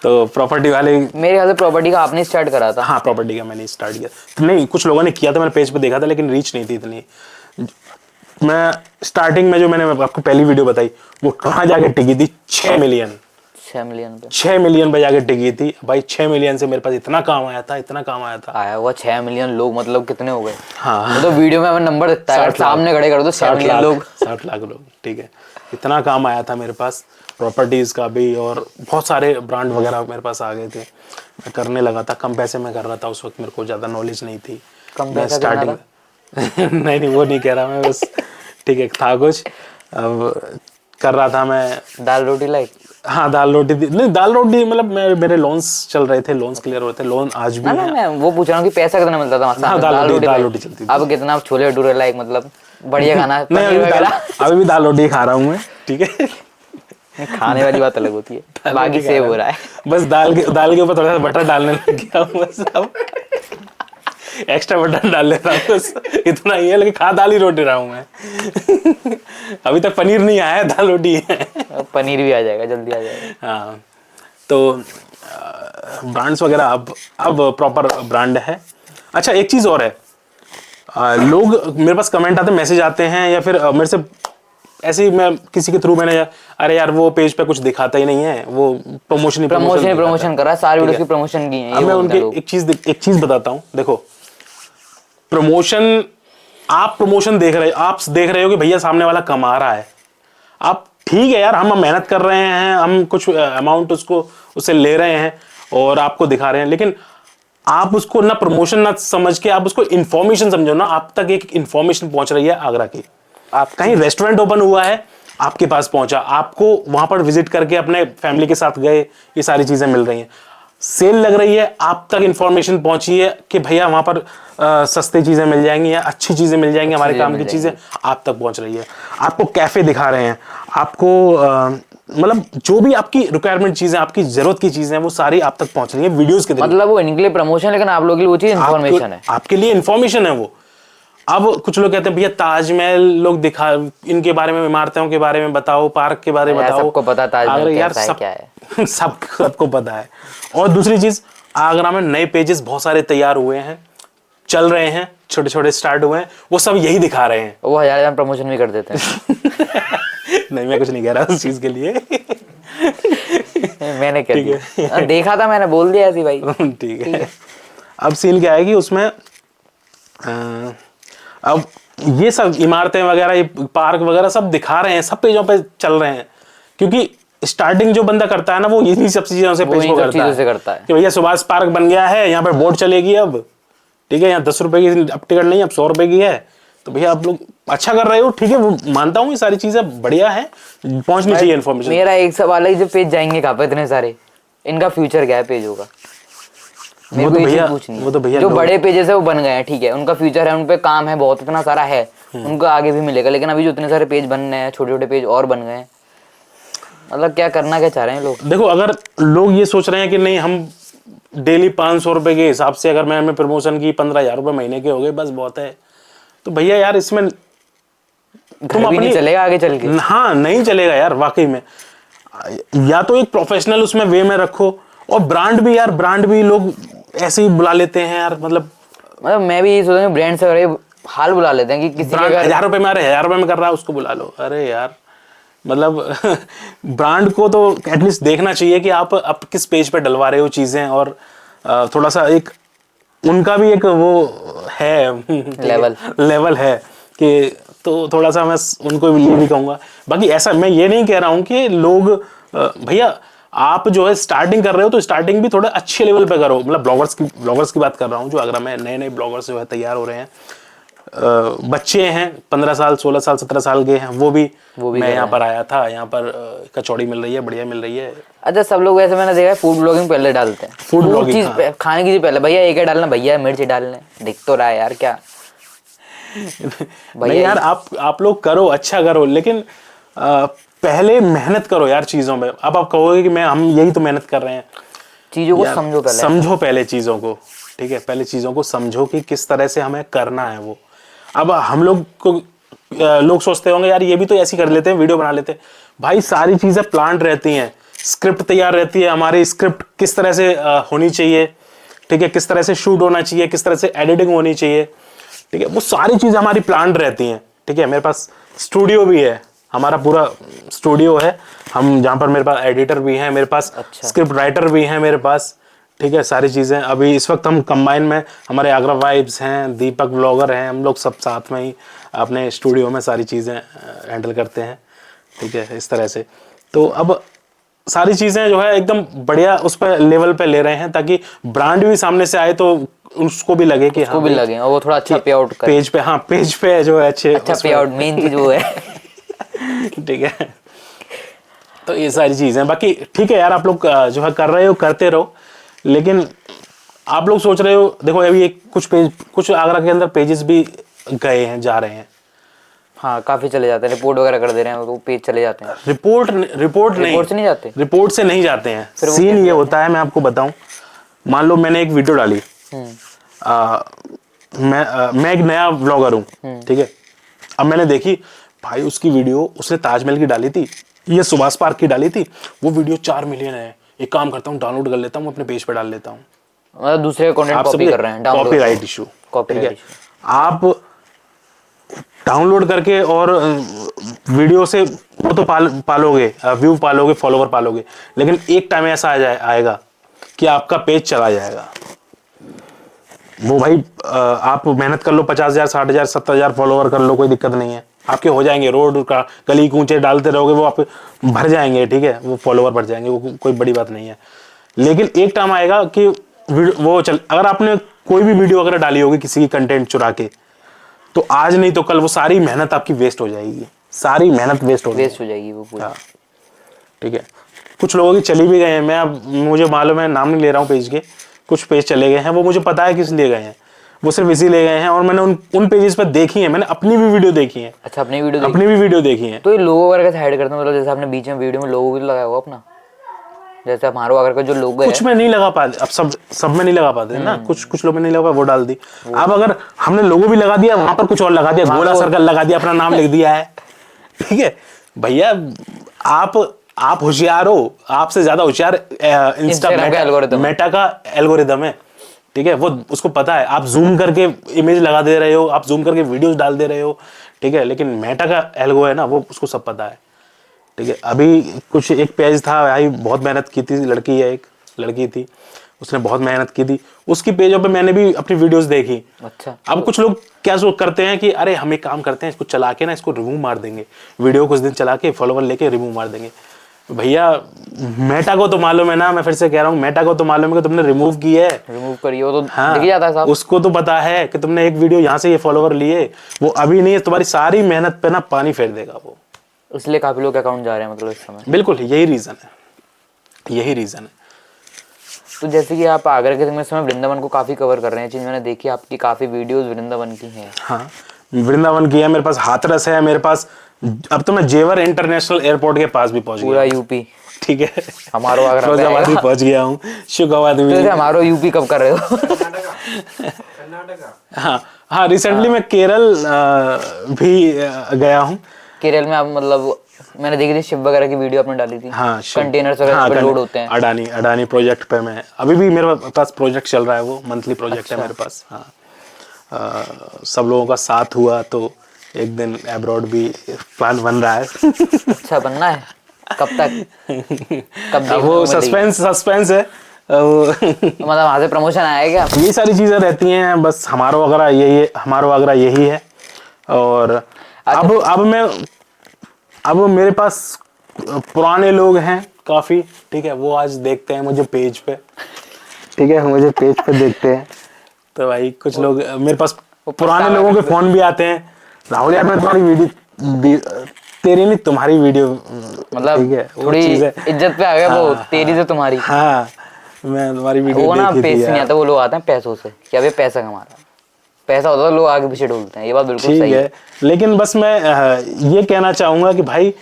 तो प्रॉपर्टी वाले, मेरे ख्याल से प्रॉपर्टी का आपने स्टार्ट करा था। हाँ प्रॉपर्टी का मैंने स्टार्ट किया तो नहीं, कुछ लोगों ने किया था, मैंने पेज पे देखा था, लेकिन रीच नहीं थी इतनी। मैं स्टार्टिंग में जो मैंने आपको पहली वीडियो बताई वो कहाँ जाके टिकी थी, 6 मिलियन 6 मिलियन पे जाके टिकी थी भाई। 6 मिलियन से मेरे पास इतना काम आया था आया हुआ 6 मिलियन लोग, मतलब कितने हो गए। हाँ तो वीडियो में हमें नंबर दिखता है, सामने खड़े कर दो 6 मिलियन लोग, 60 लाख लोग, ठीक है। इतना काम आया था मेरे पास, प्रॉपर्टीज का भी, और बहुत सारे ब्रांड वगैरह मेरे पास आ गए थे। मैं करने लगा था, कम पैसे में कर रहा था उस वक्त, मेरे को ज़्यादा नॉलेज नहीं थी। कम मैं स्टार्टिंग नहीं वो नहीं कह रहा मैं, बस ठीक है था कुछ, अब कर रहा था मैं दाल रोटी लाइक। हाँ दाल रोटी नहीं, दाल रोटी मतलब मेरे लोन्स चल रहे थे, लोन्स क्लियर हो रहे थे, लोन आज भी है। मैं वो पूछ रहा हूँ कि पैसा कितना मिलता था। हाँ, दाल रोटी चलती थी। अब कितना छोले भटूरे लाइक, मतलब बढ़िया खाना नहीं, अभी भी दाल रोटी खा रहा हूँ मैं, ठीक है। खाने वाली बात अलग होती है, बाकी सेव हो रहा है। बस दाल के ऊपर थोड़ा सा बटर डालने लग गया, बस अब एक्स्ट्रा बटर डाल लेता हूँ, बस इतना ही है, लेकिन खा दाल ही रोटी रहा हूँ मैं। अभी तक पनीर नहीं आया, दाल रोटी है। पनीर भी आ जाएगा, जल्दी आ जाएगा। हाँ, तो ब्रांड्स वगैरह अब प्रॉपर ब्रांड है। अच्छा एक चीज़ और है, लोग मेरे पास कमेंट आते, मैसेज आते हैं, या फिर मेरे से ऐसे ही मैं किसी के थ्रू मैंने अरे यार वो पेज पे कुछ दिखाता ही नहीं है, वो प्रमोशन कर रहा है, सारी वीडियोस की प्रमोशन की है। अब मैं उनके एक चीज बताता हूँ। देखो प्रमोशन, आप प्रमोशन देख रहे हो कि भैया सामने वाला कमा रहा है, आप ठीक है यार, हम मेहनत कर रहे हैं, हम कुछ अमाउंट उससे ले रहे हैं और आपको दिखा रहे हैं, लेकिन आप उसको ना प्रमोशन ना समझ के आप उसको इन्फॉर्मेशन समझो ना। आप तक एक इन्फॉर्मेशन पहुंच रही है आगरा की, आप कहीं रेस्टोरेंट ओपन हुआ है आपके पास पहुंचा, आपको वहां पर विजिट करके अपने फैमिली के साथ गए, ये सारी चीजें मिल रही हैं। सेल लग रही है, आप तक इन्फॉर्मेशन पहुंची है कि भैया वहां पर सस्ती चीजें मिल जाएंगी या अच्छी चीजें मिल जाएंगी, हमारे काम की चीजें आप तक पहुंच रही है। आपको कैफे दिखा रहे हैं, आपको मतलब जो भी आपकी रिक्वायरमेंट चीजें, आपकी जरूरत की चीजें हैं, वो सारी आप तक पहुंच रही है वीडियोस के मतलब वो इनके लिए प्रमोशन, लेकिन आप लोगों के लिए वो चीज इन्फॉर्मेशन है। आपके लिए इन्फॉर्मेशन है वो। अब कुछ लोग कहते हैं भैया ताजमहल लोग दिखा, इनके बारे में, इमारतों के बारे में बताओ, पार्क के बारे में यार, बताओ। सबको पता ताजमहल अगर यार कैसा है, सब क्या है। सबको पता है। और दूसरी चीज, आगरा में नए पेजेस बहुत सारे तैयार हुए हैं, चल रहे हैं, छोटे छोटे स्टार्ट हुए हैं, वो सब यही दिखा रहे हैं। वो 1000 प्रमोशन भी कर देते हैं। नहीं, मैं कुछ नहीं कह रहा उस चीज के लिए। मैंने कर दिया, देखा था मैंने, बोल दिया ऐसी भाई। ठीक है। अब सीन क्या है कि उसमें अब ये सब इमारतें वगैरह, ये पार्क वगैरह सब दिखा रहे हैं, सब पेजों पे चल रहे हैं, क्योंकि स्टार्टिंग जो बंदा करता है ना, वो इन्हीं सब चीजों से पेज को करता है कि भैया सुभाष पार्क बन गया है, यहाँ पे बोर्ड चलेगी अब, ठीक है, यहाँ 10 रुपए की अब टिकट नहीं, अब 100 रुपए की है, तो भैया आप लोग अच्छा कर रहे हो, ठीक है, वो मानता हूँ, ये सारी चीजें बढ़िया है, पहुंचनी चाहिए इन्फॉर्मेशन। मेरा एक सवाल है, जो पेज जाएंगे कहाँ पे इतने सारे, इनका फ्यूचर क्या है पेजों का? वो तो भैया जो बड़े पेजेस है वो बन गए हैं, ठीक है, उनका फ्यूचर है, उन पे काम है बहुत, इतना सारा है, उनको आगे भी मिलेगा, लेकिन अभी जो इतने सारे पेज बन रहे हैं, छोटे छोटे पेज और बन गए हैं, मतलब क्या करना क्या चाह रहे हैं लोग? देखो, अगर लोग ये सोच रहे हैं कि नहीं, हम डेली 500 रुपए के हिसाब से अगर मैंने प्रमोशन की 15,000 रुपए महीने के हो गए, बस बहुत है, तो भैया यार इसमें तुम अपनी नहीं चलेगा आगे चल के। हाँ, नहीं चलेगा यार वाकई में। या तो एक प्रोफेशनल उसमें वे में रखो, और ब्रांड भी यार, ब्रांड भी लोग ऐसे ही बुला लेते हैं यार, मतलब मैं भी यही सोच रहा हूँ, ब्रांड से हाल बुला लेते हैं कि किसी ब्रांड 1000 रुपए में आ रहे, 1000 रुपए में कर रहा है, उसको बुला लो। अरे यार, मतलब ब्रांड को तो एटलीस्ट देखना चाहिए कि आप किस पेज पे डलवा रहे हो चीजें, और थोड़ा सा एक उनका भी एक वो है लेवल है कि, तो थोड़ा सा मैं उनको ये भी कहूंगा। बाकी ऐसा मैं ये नहीं कह रहा हूं कि लोग भैया आप जो है स्टार्टिंग कर रहे हो, तो स्टार्टिंग भी थोड़े अच्छे लेवल पे करो, मतलब ब्लॉगर्स की बात कर रहा हूँ, जो आगरा में नए नए ब्लॉगर्स जो है तैयार हो रहे हैं, बच्चे हैं 15 साल 16 साल 17 साल के हैं, वो भी मैं यहाँ पर आया था, यहाँ पर कचौड़ी मिल रही है, बढ़िया मिल रही है। अच्छा, सब लोग वैसे मैंने देखा है फूड ब्लॉगिंग पहले डालते हैं, फूड ब्लॉगिंग चीज खाने की चीज पहले, भैया ये क्या डालना, भैया मिर्च डालने, दिख तो रहा है यार क्या। नहीं यार, आप लोग करो, अच्छा करो, लेकिन पहले मेहनत करो यार चीजों में। अब आप कहोगे कि हम यही तो मेहनत कर रहे हैं, चीजों को समझो पहले चीजों को, ठीक है, पहले चीजों को समझो कि किस तरह से हमें करना है वो। अब हम लोग को लोग सोचते होंगे यार ये भी तो ऐसी कर लेते हैं, वीडियो बना लेते हैं। भाई सारी चीजें प्लान्ड रहती हैं, स्क्रिप्ट तैयार रहती है, हमारी स्क्रिप्ट किस तरह से होनी चाहिए, ठीक है, किस तरह से शूट होना चाहिए, किस तरह से एडिटिंग होनी चाहिए, ठीक है, वो सारी चीजें हमारी प्लान्ड रहती हैं, ठीक है। मेरे पास स्टूडियो भी है, हमारा पूरा स्टूडियो है, हम जहाँ पर मेरे पास एडिटर भी हैं, मेरे पास स्क्रिप्ट राइटर भी हैं मेरे पास, ठीक है, सारी चीज़ें। अभी इस वक्त हम कंबाइन में, हमारे आगरा वाइब्स हैं, दीपक ब्लॉगर हैं, हम लोग सब साथ में ही अपने स्टूडियो में सारी चीज़ें हैंडल करते हैं, ठीक है, इस तरह से। तो अब सारी चीज़ें जो है एकदम बढ़िया उस पर लेवल पे ले रहे हैं, ताकि ब्रांड भी सामने से आए तो उसको भी लगे कि हाँ भी लगे, और वो थोड़ा अच्छा पे आउट करे पेज पे। हाँ, पेज पे जो है अच्छा पे आउट मेन चीज वो है। ठीक है, तो ये सारी चीजें, बाकी ठीक है यार, आप लोग जो है कर रहे हो, करते रहो, लेकिन आप लोग सोच रहे हो, देखो अभी एक कुछ आगरा के अंदर पेजेस भी गए हैं, जा रहे हैं। हाँ, काफी चले जाते हैं, रिपोर्ट वगैरह कर दे रहे हैं, वो पेज चले जाते हैं। रिपोर्ट से नहीं जाते, रिपोर्ट से नहीं जाते हैं। सीन ये होता है, मैं आपको बताऊं, मान लो मैंने एक वीडियो डाली, मैं एक नया ब्लॉगर हूँ, ठीक है, अब मैंने देखी भाई उसकी वीडियो, उसने ताजमहल की डाली थी, ये सुभाष पार्क की डाली थी, वो वीडियो 4 मिलियन है। एक काम करता हूँ, डाउनलोड कर लेता हूँ, अपने पेज पे डाल लेता हूँ। मतलब दूसरे कंटेंट कॉपी कर रहे हैं, कॉपीराइट इशू, ठीक है। आप डाउनलोड करके और वीडियो से वो तो पालोगे, व्यू पालोगे, फॉलोवर पालोगे, लेकिन एक टाइम ऐसा आएगा कि आपका पेज चला जाएगा। वो भाई आप मेहनत कर लो, 50,000 60,000 70,000 फॉलोवर कर लो, कोई दिक्कत नहीं है, आपके हो जाएंगे। रोड का गली कूचे डालते रहोगे, वो आप भर जाएंगे, ठीक है, वो फॉलोवर बढ़ जाएंगे, वो कोई बड़ी बात नहीं है। लेकिन एक टाइम आएगा कि वो अगर आपने कोई भी वीडियो अगर डाली होगी किसी की कंटेंट चुरा के, तो आज नहीं तो कल वो सारी मेहनत आपकी वेस्ट हो जाएगी, सारी मेहनत वेस्ट हो जाएगी वो पूरी। ठीक है, कुछ लोगों की चली भी गए हैं, मुझे मालूम है, नाम नहीं ले रहा हूँ पेज के, कुछ पेज चले गए हैं, वो मुझे पता है किस लिए गए हैं। वो सिर्फ इसी ले गए हैं, और मैंने उन पेजेस पर देखी है, मैंने अपनी भी वीडियो देखी है, अच्छा अपनी वीडियो अपनी भी वीडियो देखी है। तो ये लोगो वगैरह कैसे हाइड करते हैं, मतलब जैसे आपने बीच में वीडियो में लोगो भी तो लगाया हुआ अपना, जैसे हमारो अगर का जो लोगो है कुछ में नहीं लगा पाते, अब सब में नहीं लगा पाते ना, कुछ लोग में नहीं लगा पाए, वो डाल दी। अब अगर हमने लोगो भी लगा दिया, वहां पर कुछ और लगा दिया, गोला सर्कल लगा दिया, अपना नाम लिख दिया है, ठीक है भैया, आप होशियार हो, आपसे ज्यादा होशियार मेटा का एल्गोरिदम है, ठीक है, वो उसको पता है, आप जूम करके इमेज लगा दे रहे हो, आप जूम करके वीडियोस डाल दे रहे हो, ठीक है, लेकिन मेटा का एल्गो है ना, वो उसको सब पता है, ठीक है। अभी कुछ एक पेज था भाई, बहुत मेहनत की थी, लड़की है, एक लड़की थी, उसने बहुत मेहनत की थी, उसकी पेजों पे मैंने भी अपनी वीडियोस देखी। अच्छा, अब कुछ लोग क्या करते हैं कि अरे हम एक काम करते हैं, इसको चला के ना इसको रिमूव मार देंगे, वीडियो कुछ दिन चला के फॉलोवर लेके रिमूव मार देंगे। भैया मेटा को तो मालूम है ना, मैं फिर से कह रहा हूँ, मेटा को तो मालूम है कि तुमने रिमूव की है, रिमूव करिए, वो तो हाँ, दिख जाता है साहब, उसको तो पता है कि तुमने एक वीडियो यहाँ से ये फॉलोवर लिए, वो अभी नहीं है, तुम्हारी सारी मेहनत पे ना पानी फेर देगा वो, इसलिए काफी लोग अकाउंट जा रहे हैं मतलब इस समय। बिल्कुल यही रीजन है, यही रीजन है। तो जैसे कि आप आगरा के समय वृंदावन को काफी कवर कर रहे हैं, चीज मैंने देखी आपकी काफी वीडियोस वृंदावन की हैं। हाँ, वृंदावन की है, मेरे पास हाथरस है, मेरे पास अब तो मैं जेवर इंटरनेशनल एयरपोर्ट के पास भी पहुंच गया, पूरा यूपी, ठीक है, हमारो आगरा फिरोजाबाद भी पहुंच गया हूँ, शुकाबाद भी। तो हमारो यूपी कब कर रहे हो? हाँ, रिसेंटली मैं केरल भी गया हूँ। केरल में आप मतलब मैंने देखी थी शिप वगैरह की वीडियो आपने डाली थी, हाँ, कंटेनर्स वगैरह पे लोड होते हैं। अडानी प्रोजेक्ट पे मैं अभी भी, मेरे पास प्रोजेक्ट चल रहा है, वो मंथली प्रोजेक्ट है मेरे पास। हाँ, सब लोगों का साथ हुआ तो एक दिन अब्रॉड भी प्लान बन रहा है। अच्छा, बनना है, कब तक, कब अब वो सस्पेंस है। मतलब वहां से प्रमोशन आएगा क्या? ये सारी चीजें रहती हैं, बस हमारो वगैरह यही है। और अब मेरे पास पुराने लोग हैं काफी, ठीक है, वो आज देखते हैं मुझे पेज पे, ठीक है, मुझे पेज पे देखते हैं, तो भाई कुछ लोग मेरे पास पुराने लोगों के फोन भी आते हैं, राहुल यार मैं तुम्हारी वीडियो, तेरी नहीं तुम्हारी वीडियो, मतलब ठीक है, थोड़ी इज्जत पे आ गया वो, तेरी से तुम्हारी। हाँ, मैं तुम्हारी वीडियो वो ना देखी थी पैसे नहीं यार। आता, वो लोग आते हैं पैसों से कि अबे पैसा कमा रहा है, पैसा होता है लोग आगे पीछे ढूंढते हैं, ये बात बिल्कुल सही है। लेकिन बस मैं ये कहना चाहूंगा कि भाई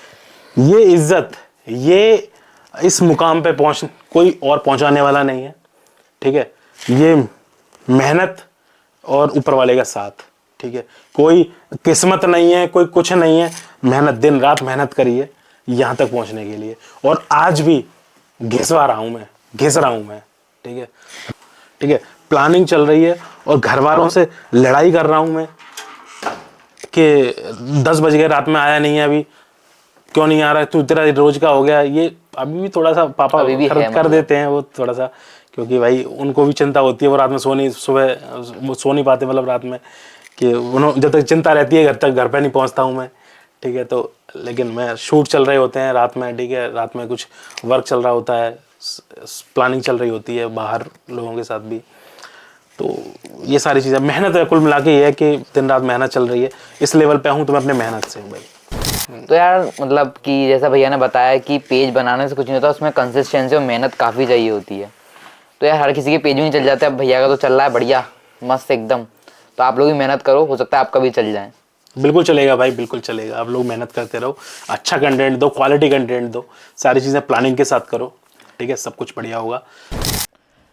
ये इज्जत, ये इस मुकाम पे कोई और पहुंचाने वाला नहीं है, ठीक है, ये मेहनत और ऊपर वाले का साथ, ठीक है, कोई किस्मत नहीं है, कोई कुछ नहीं है, मेहनत, दिन रात मेहनत करी है यहाँ तक पहुंचने के लिए, और आज भी घिस रहा हूं मैं, ठीक है, प्लानिंग चल रही है, और घर वालों से लड़ाई कर रहा हूं मैं कि 10 बज गए, रात में आया नहीं है, अभी क्यों नहीं आ रहा है, तू तेरा रोज का हो गया, ये अभी भी थोड़ा सा पापा कर देते हैं वो थोड़ा सा, क्योंकि भाई उनको भी चिंता होती है, वो रात में सुबह सो नहीं पाते, मतलब रात में, कि उन्होंने जब तक चिंता रहती है घर पे नहीं पहुंचता हूं मैं, ठीक है, तो लेकिन मैं शूट चल रहे होते हैं रात में, ठीक है, रात में कुछ वर्क चल रहा होता है, प्लानिंग चल रही होती है बाहर लोगों के साथ भी, तो ये सारी चीज़ें मेहनत है, कुल मिला के ये है कि दिन रात मेहनत चल रही है, इस लेवल पे हूँ तो मैं अपने मेहनत से हूँ भाई। तो यार मतलब कि जैसा भैया ने बताया कि पेज बनाने से कुछ नहीं होता, उसमें कंसिस्टेंसी और मेहनत काफ़ी चाहिए होती है, तो यार हर किसी के पेज भी नहीं चल जाते, अब भैया का तो चल रहा है बढ़िया मस्त एकदम, तो आप लोग भी मेहनत करो, हो सकता है आपका भी चल जाए। बिल्कुल चलेगा भाई, बिल्कुल चलेगा, आप लोग मेहनत करते रहो, अच्छा कंटेंट दो, क्वालिटी कंटेंट दो, सारी चीज़ें प्लानिंग के साथ करो, ठीक है, सब कुछ बढ़िया होगा।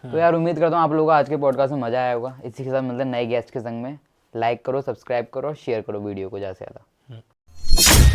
तो यार उम्मीद करता हूँ आप लोगों को आज के पॉडकास्ट में मज़ा आया होगा। इसी के साथ मतलब नए गेस्ट के संग में लाइक करो, सब्सक्राइब करो और शेयर करो वीडियो को ज़्यादा से ज़्यादा।